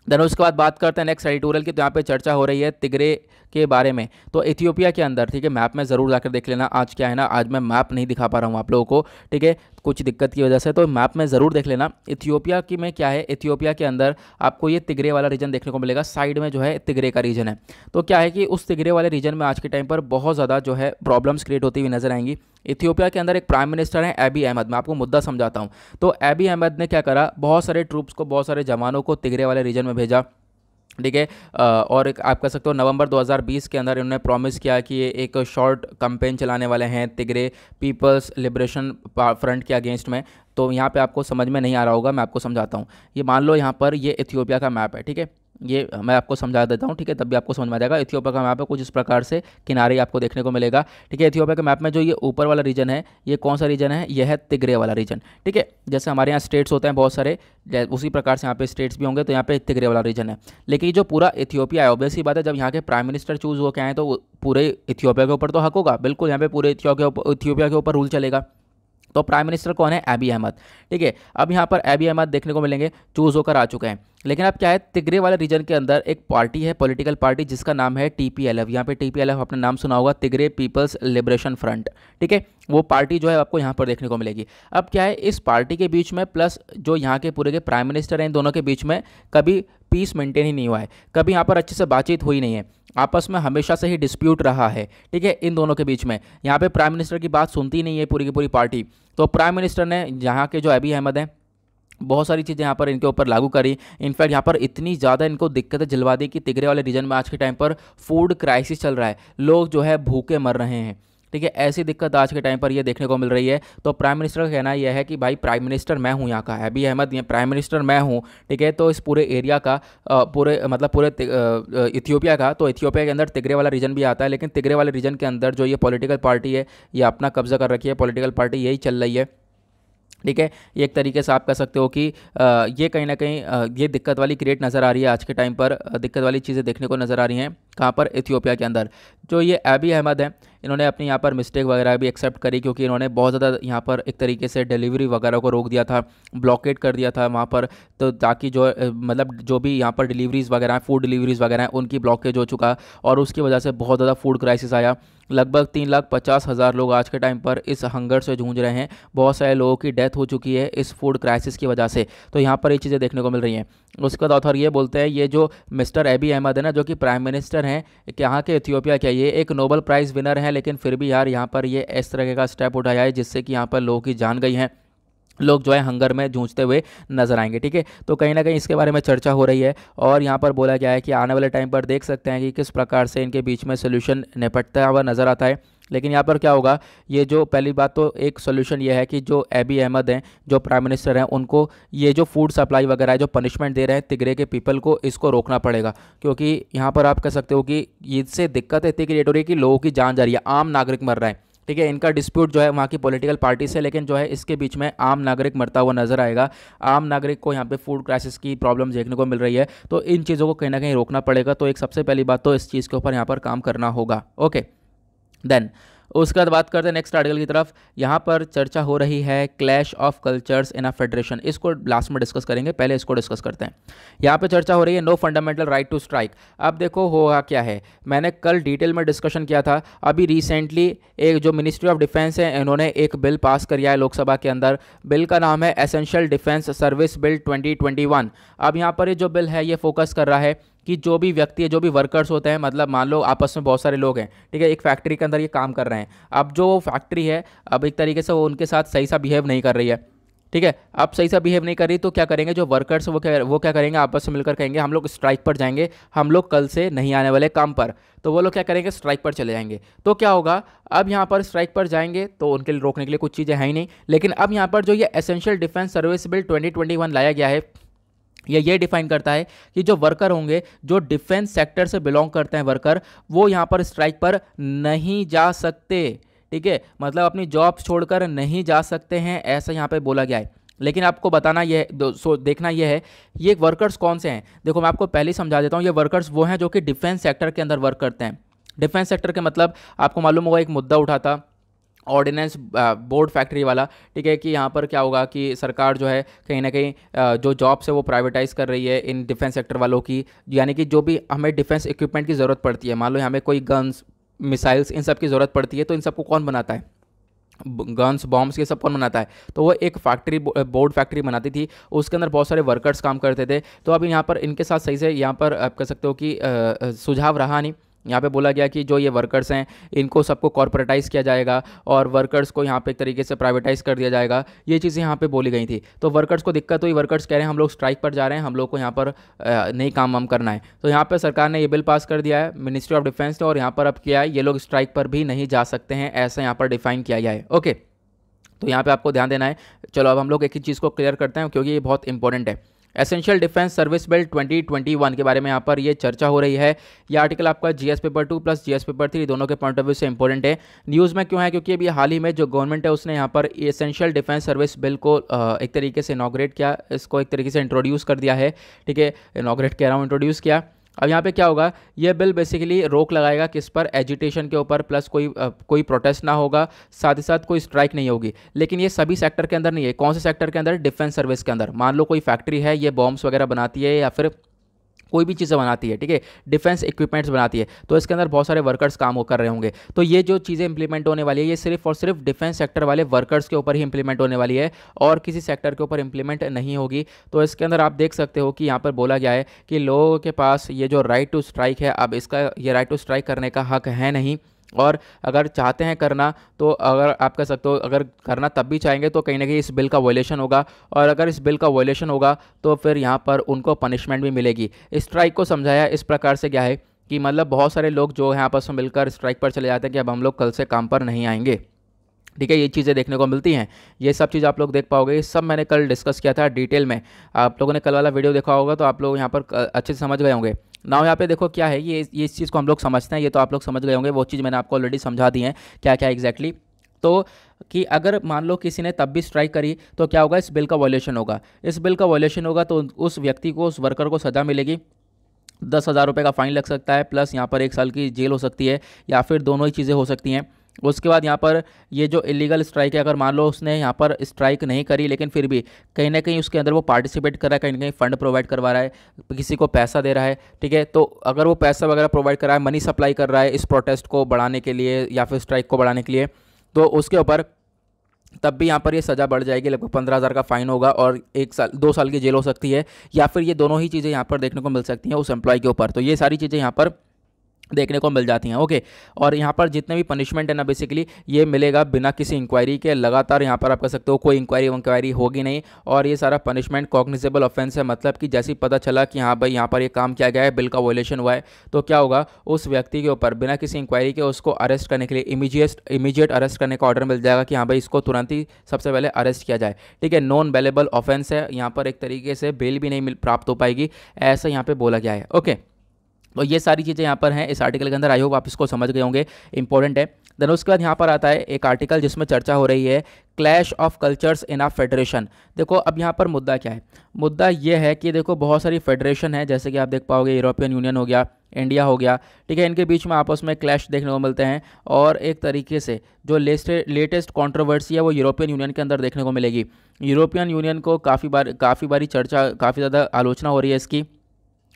देन उसके बाद बात करते हैं नेक्स्ट एडिटोरियल की। तो यहाँ पे चर्चा हो रही है तिग्रे के बारे में। तो इथियोपिया के अंदर, ठीक है, मैप में ज़रूर जाकर देख लेना। आज क्या है ना, आज मैं मैप नहीं दिखा पा रहा हूँ आप लोगों को, ठीक है, कुछ दिक्कत की वजह से, तो मैप में ज़रूर देख लेना। इथियोपिया की में क्या है, इथियोपिया के अंदर आपको ये तिग्रे वाला रीजन देखने को मिलेगा। साइड में जो है तिग्रे का रीजन है। तो क्या है कि उस तिग्रे वाले रीजन में आज के टाइम पर बहुत ज़्यादा जो है प्रॉब्लम्स क्रिएट होती हुई नजर आएंगी। इथियोपिया के अंदर एक प्राइम मिनिस्टर है एबी अहमद। मैं आपको मुद्दा समझाता हूँ। तो एबी अहमद ने क्या करा, बहुत सारे ट्रूप्स को, बहुत सारे जवानों को तिग्रे वाले रीजन में भेजा। ठीक है, और एक आप कह सकते हो नवंबर 2020 के अंदर इन्होंने प्रॉमिस किया कि ये एक शॉर्ट कैंपेन चलाने वाले हैं तिग्रे पीपल्स लिबरेशन फ्रंट के अगेंस्ट में। तो यहाँ पे आपको समझ में नहीं आ रहा होगा, मैं आपको समझाता हूँ। ये मान लो यहाँ पर ये इथियोपिया का मैप है, ठीक है, ये मैं आपको समझा देता हूँ, ठीक है, तब भी आपको समझ में आ जाएगा। इथियोपिया का मैप है, कुछ इस प्रकार से किनारे आपको देखने को मिलेगा। ठीक है, इथियोपिया के मैप में जो ये ऊपर वाला रीजन है, ये कौन सा रीजन है, ये है तिग्रे वाला रीजन। ठीक है, जैसे हमारे यहाँ स्टेट्स होते हैं बहुत सारे, उसी प्रकार से यहाँ पे स्टेट्स भी होंगे, तो यहाँ पे तिग्रे वाला रीजन है। लेकिन ये जो पूरा इथियोपिया है, ऑब्वियस ही बात है, जब यहाँ के प्राइम मिनिस्टर चूज हो के आए तो पूरे इथियोपिया के ऊपर तो हक होगा, बिल्कुल यहाँ पे पूरे इथियोपिया के ऊपर रूल चलेगा। तो प्राइम मिनिस्टर कौन है? एबी अहमद। ठीक है, अब यहाँ पर एबी अहमद देखने को मिलेंगे, चूज होकर आ चुके हैं। लेकिन अब क्या है, तिग्रे वाले रीजन के अंदर एक पार्टी है, पॉलिटिकल पार्टी, जिसका नाम है टीपीएलएफ। यहाँ पे टीपीएलएफ आपने नाम सुना होगा, तिग्रे पीपल्स लिबरेशन फ्रंट। ठीक है, वो पार्टी जो है आपको यहाँ पर देखने को मिलेगी। अब क्या है, इस पार्टी के बीच में प्लस जो यहाँ के पूरे के प्राइम मिनिस्टर हैं, इन दोनों के बीच में कभी पीस मेंटेन ही नहीं हुआ है, कभी यहाँ पर अच्छे से बातचीत हुई नहीं है, आपस में हमेशा से ही डिस्प्यूट रहा है। ठीक है, इन दोनों के बीच में यहाँ पे प्राइम मिनिस्टर की बात सुनती नहीं है पूरी की पूरी पार्टी। तो प्राइम मिनिस्टर ने यहाँ के जो एबी अहमद हैं, बहुत सारी चीज़ें यहाँ पर इनके ऊपर लागू करी। इनफैक्ट यहाँ पर इतनी ज़्यादा इनको दिक्कतें जलवा दी कि तिग्रे वाले रीजन में आज के टाइम पर फूड क्राइसिस चल रहा है, लोग जो है भूखे मर रहे हैं। ठीक है, ऐसी दिक्कत आज के टाइम पर ये देखने को मिल रही है। तो प्राइम मिनिस्टर का कहना यह है कि भाई प्राइम मिनिस्टर मैं हूँ यहाँ का, एबी अहमद ये प्राइम मिनिस्टर मैं हूँ। ठीक है, तो इस पूरे एरिया का पूरे मतलब पूरे इथियोपिया का, तो इथियोपिया के अंदर तिग्रे वाला रीजन भी आता है, लेकिन तिग्रे वाले रीजन के अंदर जो ये पॉलिटिकल पार्टी है, ये अपना कब्जा कर रखी है, पॉलिटिकल पार्टी यही चल रही है। ठीक है, ये एक तरीके से आप कह सकते हो कि ये कहीं ना कहीं ये दिक्कत वाली क्रिएट नज़र आ रही है आज के टाइम पर, दिक्कत वाली चीज़ें देखने को नज़र आ रही हैं कहाँ पर, इथियोपिया के अंदर। जो ये एबी अहमद हैं, इन्होंने अपनी यहाँ पर मिस्टेक वगैरह भी एक्सेप्ट करी, क्योंकि इन्होंने बहुत ज़्यादा यहाँ पर एक तरीके से डिलीवरी वगैरह को रोक दिया था, ब्लॉकेट कर दिया था वहाँ पर, तो ताकि जो मतलब जो भी यहाँ पर डिलीवरीज़ वगैरह हैं, फूड डिलीवरीज़ वगैरह हैं, उनकी ब्लॉकेज हो चुका, और उसकी वजह से बहुत ज़्यादा फूड क्राइसिस आया। लगभग 3,50,000 लोग आज के टाइम पर इस हंगर से जूझ रहे हैं, बहुत सारे लोगों की डेथ हो चुकी है इस फूड क्राइसिस की वजह से। तो यहाँ पर ये चीज़ें देखने को मिल रही हैं। उसके बाद ऑथर ये बोलते हैं, ये जो मिस्टर एबी अहमद है ना, जो कि प्राइम मिनिस्टर हैं यहाँ के इथियोपिया के, ये एक नोबेल प्राइज़ विनर हैं, लेकिन फिर भी यार यहाँ पर ये इस तरह का स्टेप उठाया है जिससे कि यहाँ पर लोगों की जान गई है, लोग जो है हंगर में जूझते हुए नजर आएंगे। ठीक है, तो कहीं ना कहीं इसके बारे में चर्चा हो रही है, और यहाँ पर बोला गया है कि आने वाले टाइम पर देख सकते हैं कि किस प्रकार से इनके बीच में सोल्यूशन निपटता हुआ नज़र आता है। लेकिन यहाँ पर क्या होगा, ये जो पहली बात तो एक सोल्यूशन ये है कि जो एबी अहमद हैं, जो प्राइम मिनिस्टर हैं, उनको ये जो फूड सप्लाई वगैरह है, जो पनिशमेंट दे रहे हैं तिग्रे के पीपल को, इसको रोकना पड़ेगा। क्योंकि यहाँ पर आप कह सकते हो कि इससे दिक्कत इतनी क्रिएट हो रही है कि लोगों की जान जा रही है, आम नागरिक मर रहा है। ठीक है, इनका डिस्प्यूट जो है वहाँ की पॉलिटिकल पार्टी से, लेकिन जो है इसके बीच में आम नागरिक मरता हुआ नजर आएगा। आम नागरिक को यहाँ पे फूड क्राइसिस की प्रॉब्लम देखने को मिल रही है, तो इन चीज़ों को कहीं ना कहीं रोकना पड़ेगा। तो एक सबसे पहली बात तो इस चीज़ के ऊपर यहाँ पर काम करना होगा। ओके, देन उसके बाद बात करते हैं नेक्स्ट आर्टिकल की तरफ। यहाँ पर चर्चा हो रही है clash of cultures in a federation, इसको लास्ट में डिस्कस करेंगे, पहले इसको डिस्कस करते हैं। यहाँ पे चर्चा हो रही है no fundamental right to strike. अब देखो होगा क्या है, मैंने कल डिटेल में डिस्कशन किया था, अभी रिसेंटली एक जो मिनिस्ट्री ऑफ डिफेंस है, इन्होंने एक बिल पास किया है लोकसभा के अंदर। बिल का नाम है एसेंशियल डिफेंस सर्विस बिल 2021। अब यहाँ पर ये जो बिल है, ये फोकस कर रहा है कि जो भी व्यक्ति है, जो भी वर्कर्स होते हैं, मतलब मान लो आपस में बहुत सारे लोग हैं, ठीक है, एक फैक्ट्री के अंदर ये काम कर रहे हैं। अब जो फैक्ट्री है, अब एक तरीके से वो उनके साथ सही सा बिहेव नहीं कर रही है। ठीक है, अब सही सा बिहेव नहीं कर रही, तो क्या करेंगे जो वर्कर्स वो क्या करेंगे, आपस में मिलकर कहेंगे हम लोग स्ट्राइक पर जाएंगे, हम लोग कल से नहीं आने वाले काम पर। तो वो लोग क्या करेंगे, स्ट्राइक पर चले जाएंगे। तो क्या होगा, अब यहाँ पर स्ट्राइक पर जाएंगे तो उनके लिए रोकने के लिए कुछ चीज़ें हैं ही नहीं। लेकिन अब यहाँ पर जो ये एसेंशियल डिफेंस सर्विस बिल 2021 लाया गया है, ये डिफाइन करता है कि जो वर्कर होंगे, जो डिफेंस सेक्टर से बिलोंग करते हैं वर्कर, वो यहाँ पर स्ट्राइक पर नहीं जा सकते। ठीक है, मतलब अपनी जॉब छोड़कर नहीं जा सकते हैं, ऐसा यहाँ पे बोला गया है। लेकिन आपको बताना ये देखना ये है, ये वर्कर्स कौन से हैं। देखो मैं आपको पहले ही समझा देता हूँ, ये वर्कर्स वो हैं जो कि डिफेंस सेक्टर के अंदर वर्क करते हैं। डिफेंस सेक्टर के मतलब आपको मालूम होगा, एक मुद्दा उठा था ऑर्डिनेंस बोर्ड फैक्ट्री वाला। ठीक है, कि यहाँ पर क्या होगा कि सरकार जो है कहीं ना कहीं जो जॉब्स है वो प्राइवेटाइज कर रही है इन डिफेंस सेक्टर वालों की, यानी कि जो भी हमें डिफेंस इक्विपमेंट की ज़रूरत पड़ती है, मान लो हमें कोई गन्स, मिसाइल्स, इन सब की ज़रूरत पड़ती है, तो इन सबको कौन बनाता है, गन्स, बॉम्ब्स, ये सब कौन बनाता है, तो वो एक फैक्ट्री, बोर्ड फैक्ट्री बनाती थी, उसके अंदर बहुत सारे वर्कर्स काम करते थे। तो अभी यहाँ पर इनके साथ सही से यहाँ पर आप कह सकते हो कि सुझाव रहा नहीं। यहाँ पे बोला गया कि जो ये वर्कर्स हैं, इनको सबको कॉर्पोरेटाइज किया जाएगा और वर्कर्स को यहाँ पे एक तरीके से प्राइवेटाइज कर दिया जाएगा, ये चीज़ें यहाँ पे बोली गई थी। तो वर्कर्स को दिक्कत हुई, वर्कर्स कह रहे हैं हम लोग स्ट्राइक पर जा रहे हैं, हम लोग को यहाँ पर नहीं काम वाम करना है। तो यहाँ पर सरकार ने ये बिल पास कर दिया है मिनिस्ट्री ऑफ डिफेंस ने, और यहाँ पर अब किया है, ये लोग स्ट्राइक पर भी नहीं जा सकते हैं, ऐसा यहाँ पर डिफाइन किया गया है। ओके, तो यहाँ पे आपको ध्यान देना है। चलो अब हम लोग एक ही चीज़ को क्लियर करते हैं, क्योंकि ये बहुत इंपॉर्टेंट है। एसेंशियल डिफेंस सर्विस बिल 2021 के बारे में यहाँ पर ये चर्चा हो रही है। ये आर्टिकल आपका GS paper 2 plus GS paper 3 दोनों के पॉइंट ऑफ व्यू से इंपॉर्टेंट है। न्यूज़ में क्यों है, क्योंकि अभी हाल ही में जो गवर्नमेंट है उसने यहाँ पर एसेंशियल डिफेंस सर्विस बिल को एक तरीके से इनॉग्रेट किया, इसको एक तरीके से इंट्रोड्यूस कर दिया है। ठीक है, इनॉग्रेट कह रहा हूँ, इंट्रोड्यूस किया। अब यहाँ पे क्या होगा, ये बिल बेसिकली रोक लगाएगा किस पर, एजिटेशन के ऊपर, प्लस कोई प्रोटेस्ट ना होगा, साथ ही साथ कोई स्ट्राइक नहीं होगी। लेकिन ये सभी सेक्टर के अंदर नहीं है। कौन से सेक्टर के अंदर? डिफेंस सर्विस के अंदर। मान लो कोई फैक्ट्री है, ये बॉम्ब्स वगैरह बनाती है या फिर कोई भी चीज़ें बनाती है, ठीक है, डिफेंस इक्विपमेंट्स बनाती है, तो इसके अंदर बहुत सारे वर्कर्स काम कर रहे होंगे। तो ये जो चीज़ें इंप्लीमेंट होने वाली है, ये सिर्फ और सिर्फ डिफेंस सेक्टर वाले वर्कर्स के ऊपर ही इंप्लीमेंट होने वाली है और किसी सेक्टर के ऊपर इंप्लीमेंट नहीं होगी। तो इसके अंदर आप देख सकते हो कि यहाँ पर बोला गया है कि लोगों के पास ये जो राइट टू स्ट्राइक है, अब इसका ये राइट टू स्ट्राइक करने का हक है नहीं, और अगर चाहते हैं करना तो अगर आप कह सकते हो, अगर करना तब भी चाहेंगे तो कहीं ना कहीं इस बिल का वॉयलेशन होगा, और अगर इस बिल का वॉयलेशन होगा तो फिर यहाँ पर उनको पनिशमेंट भी मिलेगी। स्ट्राइक को समझाया इस प्रकार से गया है कि मतलब बहुत सारे लोग जो हैं आपस में मिलकर स्ट्राइक पर चले जाते हैं कि अब हम लोग कल से काम पर नहीं आएंगे, ठीक है, ये चीज़ें देखने को मिलती हैं। ये सब चीज़ आप लोग देख पाओगे, ये सब मैंने कल डिस्कस किया था डिटेल में। आप लोगों ने कल वाला वीडियो देखा होगा तो आप लोग यहाँ पर अच्छे से समझ गए होंगे। नाउ यहाँ पे देखो क्या है, ये इस चीज़ को हम लोग समझते हैं, ये तो आप लोग समझ गए होंगे, वो चीज़ मैंने आपको ऑलरेडी समझा दी है क्या क्या एग्जैक्टली। तो कि अगर मान लो किसी ने तब भी स्ट्राइक करी तो क्या होगा, इस बिल का वॉयलेशन होगा। इस बिल का वॉयलेशन होगा तो उस व्यक्ति को, उस वर्कर को सज़ा मिलेगी, 10,000 रुपये का फ़ाइन लग सकता है, प्लस यहाँ पर 1 साल की जेल हो सकती है, या फिर दोनों ही चीज़ें हो सकती हैं। उसके बाद यहाँ पर ये जो इलीगल स्ट्राइक है, अगर मान लो उसने यहाँ पर स्ट्राइक नहीं करी लेकिन फिर भी कहीं ना कहीं उसके अंदर वो पार्टिसिपेट कर रहा है, कहीं ना कहीं फंड प्रोवाइड करवा रहा है, किसी को पैसा दे रहा है, ठीक है, तो अगर वो पैसा वगैरह प्रोवाइड कर रहा है, मनी सप्लाई कर रहा है इस प्रोटेस्ट को बढ़ाने के लिए या फिर स्ट्राइक को बढ़ाने के लिए, तो उसके ऊपर तब भी यहाँ पर ये सज़ा बढ़ जाएगी, लगभग 15,000 का फ़ाइन होगा और 1 साल 2 साल की जेल हो सकती है, या फिर ये दोनों ही चीज़ें यहाँ पर देखने को मिल सकती हैं उस एम्प्लॉय के ऊपर। तो ये सारी चीज़ें यहाँ पर देखने को मिल जाती हैं, ओके। और यहाँ पर जितने भी पनिशमेंट है ना, बेसिकली ये मिलेगा बिना किसी इंक्वायरी के, लगातार यहाँ पर आप कह सकते हो कोई इंक्वायरी होगी नहीं, और ये सारा पनिशमेंट कॉग्निजेबल ऑफेंस है, मतलब कि जैसे ही पता चला कि हाँ भाई यहाँ पर ये काम किया गया है, बिल का वॉयलेशन हुआ है, तो क्या होगा, उस व्यक्ति के ऊपर बिना किसी इंक्वायरी के उसको अरेस्ट करने के लिए इमीडिएट अरेस्ट करने का ऑर्डर मिल जाएगा कि हाँ भाई इसको तुरंत ही सबसे पहले अरेस्ट किया जाए, ठीक है। नॉन बेलेबल ऑफेंस है, यहाँ पर एक तरीके से बेल भी नहीं प्राप्त हो पाएगी, ऐसा यहाँ पर बोला गया है, ओके। तो ये सारी चीज़ें यहाँ पर हैं इस आर्टिकल के अंदर, आई होप आप इसको समझ गए होंगे, इंपॉर्टेंट है। देन उसके बाद यहाँ पर आता है एक आर्टिकल जिसमें चर्चा हो रही है clash of cultures in a federation. देखो अब यहाँ पर मुद्दा क्या है, मुद्दा ये है कि देखो बहुत सारी फेडरेशन है, जैसे कि आप देख पाओगे यूरोपियन यूनियन हो गया, इंडिया हो गया, ठीक है, इनके बीच में आपस में क्लैश देखने को मिलते हैं, और एक तरीके से जो लेटेस्ट कंट्रोवर्सी है वो यूरोपियन यूनियन के अंदर देखने को मिलेगी। यूरोपियन यूनियन को काफ़ी बारी चर्चा, काफ़ी ज़्यादा आलोचना हो रही है इसकी,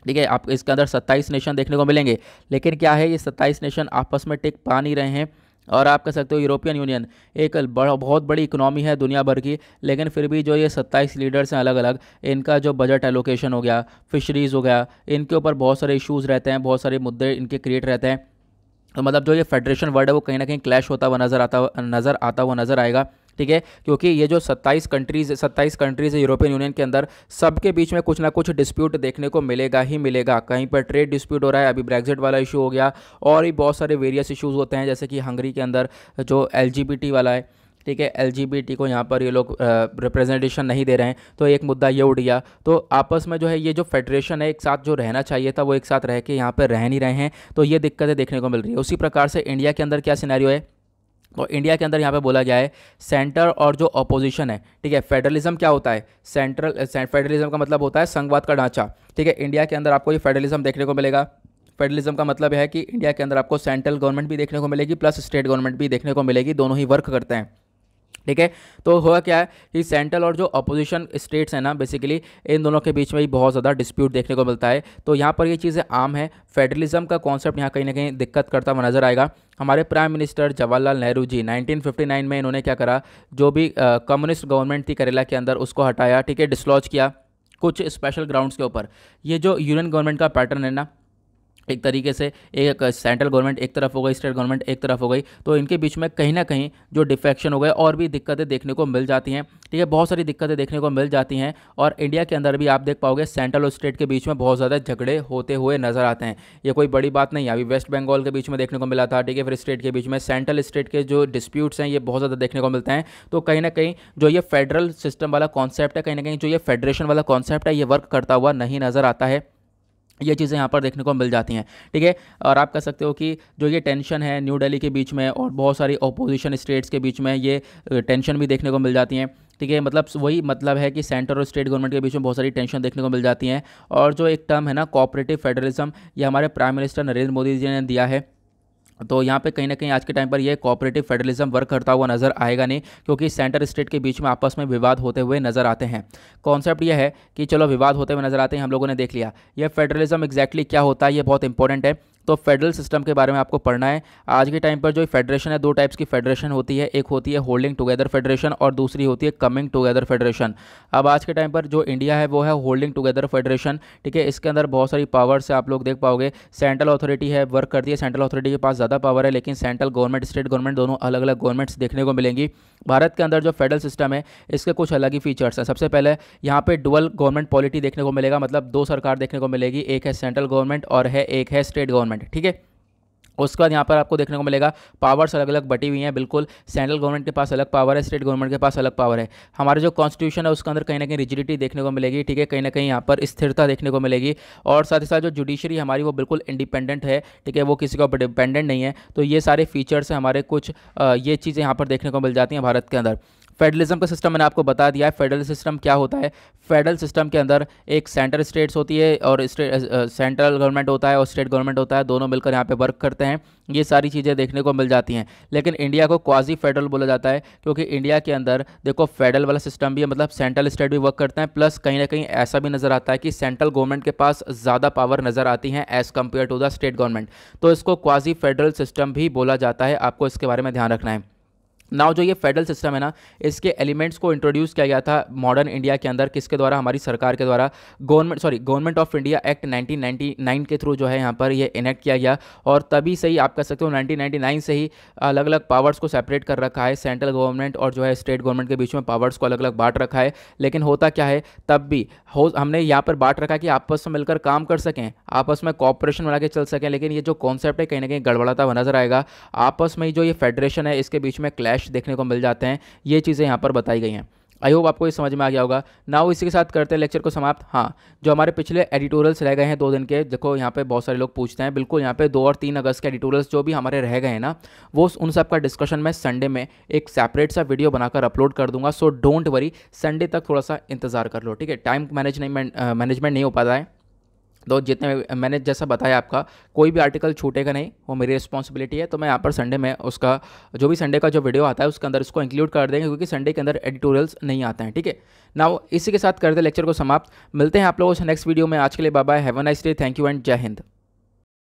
ठीक है। आप इसके अंदर 27 नेशन देखने को मिलेंगे, लेकिन क्या है, ये 27 नेशन आपस में टिक पा नहीं रहे हैं, और आप कह सकते हो यूरोपियन यूनियन एक बहुत बड़ी इकोनॉमी है दुनिया भर की, लेकिन फिर भी जो ये 27 लीडर्स हैं अलग अलग, इनका जो बजट एलोकेशन हो गया, फिशरीज़ हो गया, इनके ऊपर बहुत सारे इश्यूज़ रहते हैं, बहुत सारे मुद्दे इनके क्रिएट रहते हैं। तो मतलब जो ये फेडरेशन वर्ड है वो कहीं ना कहीं क्लैश होता हुआ नज़र आएगा, ठीक है, क्योंकि ये जो 27 कंट्रीज़ है यूरोपियन यूनियन के अंदर, सबके बीच में कुछ ना कुछ डिस्प्यूट देखने को मिलेगा ही मिलेगा। कहीं पर ट्रेड डिस्प्यूट हो रहा है, अभी ब्रेक्जिट वाला इशू हो गया, और भी बहुत सारे वेरियस इश्यूज़ होते हैं, जैसे कि हंगरी के अंदर जो LGBT वाला है, ठीक है, LGBT को यहाँ पर ये लोग रिप्रेजेंटेशन नहीं दे रहे हैं, तो एक मुद्दा ये उठ गया। तो आपस में जो है ये जो फेडरेशन है, एक साथ जो रहना चाहिए था वो एक साथ रह के यहाँ पर रह नहीं रहे हैं, तो ये दिक्कतें देखने को मिल रही है। उसी प्रकार से इंडिया के अंदर क्या सिनेरियो है, तो इंडिया के अंदर यहाँ पे बोला गया है सेंटर और जो अपोजिशन है, ठीक है, फेडरलिज्म क्या होता है, फेडरलिज्म का मतलब होता है संघवाद का ढांचा, ठीक है। इंडिया के अंदर आपको ये फेडरलिज्म देखने को मिलेगा। फेडरलिज्म का मतलब है कि इंडिया के अंदर आपको सेंट्रल गवर्नमेंट भी देखने को मिलेगी, प्लस स्टेट गवर्नमेंट भी देखने को मिलेगी, दोनों ही वर्क करते हैं, ठीक है। तो हुआ क्या है कि सेंट्रल और जो अपोजिशन स्टेट्स हैं ना, बेसिकली इन दोनों के बीच में ही बहुत ज़्यादा डिस्प्यूट देखने को मिलता है। तो यहाँ पर ये चीज़ें आम है, फेडरलिज्म का कॉन्सेप्ट यहाँ कहीं ना कहीं दिक्कत करता हुआ नजर आएगा। हमारे प्राइम मिनिस्टर जवाहरलाल नेहरू जी 1959 में इन्होंने क्या करा, जो भी कम्युनिस्ट गवर्नमेंट थी केरला के अंदर उसको हटाया, ठीक है, डिसलॉज किया कुछ स्पेशल ग्राउंड्स के ऊपर। ये जो यूनियन गवर्नमेंट का पैटर्न है ना, एक तरीके से एक सेंट्रल गवर्नमेंट एक तरफ हो गई, स्टेट गवर्नमेंट एक तरफ हो गई, तो इनके बीच में कहीं ना कहीं जो डिफेक्शन हो गए और भी दिक्कतें देखने को मिल जाती हैं, ठीक है, बहुत सारी दिक्कतें देखने को मिल जाती हैं। और इंडिया के अंदर भी आप देख पाओगे सेंट्रल और स्टेट के बीच में बहुत ज़्यादा झगड़े होते हुए नजर आते हैं। ये कोई बड़ी बात नहीं है, अभी वेस्ट बंगाल के बीच में देखने को मिला था, ठीक है, फिर स्टेट के बीच में सेंट्रल स्टेट के जो डिस्प्यूट्स हैं ये बहुत ज़्यादा देखने को मिलते हैं। तो कहीं ना कहीं जो ये फेडरल सिस्टम वाला कॉन्सेप्ट है, कहीं ना कहीं जो ये फेडरेशन वाला कॉन्सेप्ट है, ये वर्क करता हुआ नहीं नज़र आता है। ये चीज़ें यहाँ पर देखने को मिल जाती हैं। ठीक है, और आप कह सकते हो कि जो ये टेंशन है न्यू दिल्ली के बीच में और बहुत सारी अपोजिशन स्टेट्स के बीच में, ये टेंशन भी देखने को मिल जाती हैं। ठीक है, मतलब वही मतलब है कि सेंटर और स्टेट गवर्नमेंट के बीच में बहुत सारी टेंशन देखने को मिल जाती हैं। और जो एक टर्म है ना कोऑपरेटिव फेडरलिज्म, ये हमारे प्राइम मिनिस्टर नरेंद्र मोदी जी ने दिया है। तो यहाँ पे कहीं ना कहीं आज के टाइम पर ये कोऑपरेटिव फेडरलिज्म वर्क करता हुआ नज़र आएगा नहीं, क्योंकि सेंटर स्टेट के बीच में आपस में विवाद होते हुए नज़र आते हैं। कॉन्सेप्ट ये है कि चलो विवाद होते हुए नज़र आते हैं, हम लोगों ने देख लिया ये फेडरलिज्म एग्जैक्टली क्या होता है, ये बहुत इंपॉर्टेंट है। तो फेडरल सिस्टम के बारे में आपको पढ़ना है। आज के टाइम पर जो फेडरेशन है, दो टाइप्स की फेडरेशन होती है, एक होती है होल्डिंग टुगेदर फेडरेशन और दूसरी होती है कमिंग टुगेदर फेडरेशन। अब आज के टाइम पर जो इंडिया है वो है होल्डिंग टुगेदर फेडरेशन। ठीक है, इसके अंदर बहुत सारी पावर्स है, आप लोग देख पाओगे। सेंट्रल अथॉरिटी है, वर्क करती है, सेंट्रल अथॉरिटी के पास ज़्यादा पावर है, लेकिन सेंट्रल गवर्नमेंट स्टेट गवर्नमेंट दोनों अलग अलग गवर्नमेंट्स देखने को मिलेंगी। भारत के अंदर जो फेडरल सिस्टम है इसके कुछ अलग ही फीचर्स हैं। सबसे पहले यहाँ पे डुअल गवर्नमेंट पॉलिटी देखने को मिलेगा, मतलब दो सरकार देखने को मिलेगी, एक है सेंट्रल गवर्नमेंट और एक है स्टेट गवर्नमेंट। ठीक है, उसके बाद यहाँ पर आपको देखने को मिलेगा पावर्स अलग अलग बटी हुई हैं। बिल्कुल सेंट्रल गवर्नमेंट के पास अलग पावर है, स्टेट गवर्नमेंट के पास अलग पावर है। हमारे जो कॉन्स्टिट्यूशन है उसके अंदर कहीं ना कहीं रिजिडिटी देखने को मिलेगी। ठीक है, कहीं ना कहीं यहाँ पर स्थिरता देखने को मिलेगी। और साथ ही साथ जो जुडिशरी हमारी वो बिल्कुल इंडिपेंडेंट है। ठीक है, वो किसी के ऊपर डिपेंडेंट नहीं है। तो ये सारे फीचर्स हैं हमारे, कुछ ये चीज़ें यहाँ पर देखने को मिल जाती हैं भारत के अंदर। फेडरलिज्म का सिस्टम मैंने आपको बता दिया है। फेडरल सिस्टम क्या होता है? फेडरल सिस्टम के अंदर एक सेंटर स्टेट्स होती है और सेंट्रल गवर्नमेंट होता है और स्टेट गवर्नमेंट होता है, दोनों मिलकर यहाँ पे वर्क करते हैं। ये सारी चीज़ें देखने को मिल जाती हैं। लेकिन इंडिया को क्वाजी फेडरल बोला जाता है, क्योंकि इंडिया के अंदर देखो फेडरल वाला सिस्टम भी है, मतलब सेंट्रल स्टेट भी वर्क करते हैं, प्लस कहीं ना कहीं ऐसा भी नज़र आता है कि सेंट्रल गवर्नमेंट के पास ज़्यादा पावर नज़र आती है as compare to the state government. तो इसको क्वाजी फेडरल सिस्टम भी बोला जाता है, आपको इसके बारे में ध्यान रखना है। नाउ जो ये फेडरल सिस्टम है ना, इसके एलिमेंट्स को इंट्रोड्यूस किया गया था मॉडर्न इंडिया के अंदर, किसके द्वारा? हमारी सरकार के द्वारा। गवर्नमेंट ऑफ इंडिया एक्ट 1999 के थ्रू जो है यहाँ पर ये इनेक्ट किया गया। और तभी से ही आप कह सकते हो 1999 से ही अलग अलग पावर्स को सेपरेट कर रखा है, सेंट्रल गवर्नमेंट और जो है स्टेट गवर्नमेंट के बीच में पावर्स को अलग अलग बांट रखा है। लेकिन होता क्या है, तब भी हमने यहाँ पर बांट रखा कि आपस में मिलकर काम कर सकें, आपस में कॉपरेशन बना के चल सकें। लेकिन ये जो कॉन्सेप्ट है कहीं ना कहीं गड़बड़ाता हुआ नजर आएगा। आपस में ही जो ये फेडरेशन है इसके बीच में क्लैश देखने को मिल जाते हैं। ये चीज़ें यहाँ पर बताई गई हैं। आई होप आपको ये समझ में आ गया होगा। नाउ इसी के साथ करते हैं लेक्चर को समाप्त। हाँ, जो हमारे पिछले एडिटोरियल्स रह गए हैं 2 दिन के, देखो यहाँ पे बहुत सारे लोग पूछते हैं, बिल्कुल यहाँ पे 2 और 3 अगस्त के एडिटोरियल्स जो भी हमारे रह गए हैं ना, वो उन सब का डिस्कशन मैं संडे में एक सेपरेट सा वीडियो बनाकर अपलोड कर दूंगा। सो डोंट वरी, संडे तक थोड़ा सा इंतजार कर लो। ठीक है, टाइम मैनेजमेंट नहीं हो पाता है, तो जितने मैंने जैसा बताया आपका, कोई भी आर्टिकल छूटेगा नहीं, वो मेरी रिस्पॉन्सिबिलिटी है। तो मैं यहाँ पर संडे में उसका जो भी संडे का जो वीडियो आता है उसके अंदर इसको इंक्लूड कर देंगे, क्योंकि संडे के अंदर एडिटोरियल्स नहीं आते हैं। ठीक है, नाउ इसी के साथ करते लेक्चर को समाप्त। मिलते हैं आप लोगों से नेक्स्ट वीडियो में। आज के लिए bye bye, have a nice day, thank you and जय हिंद।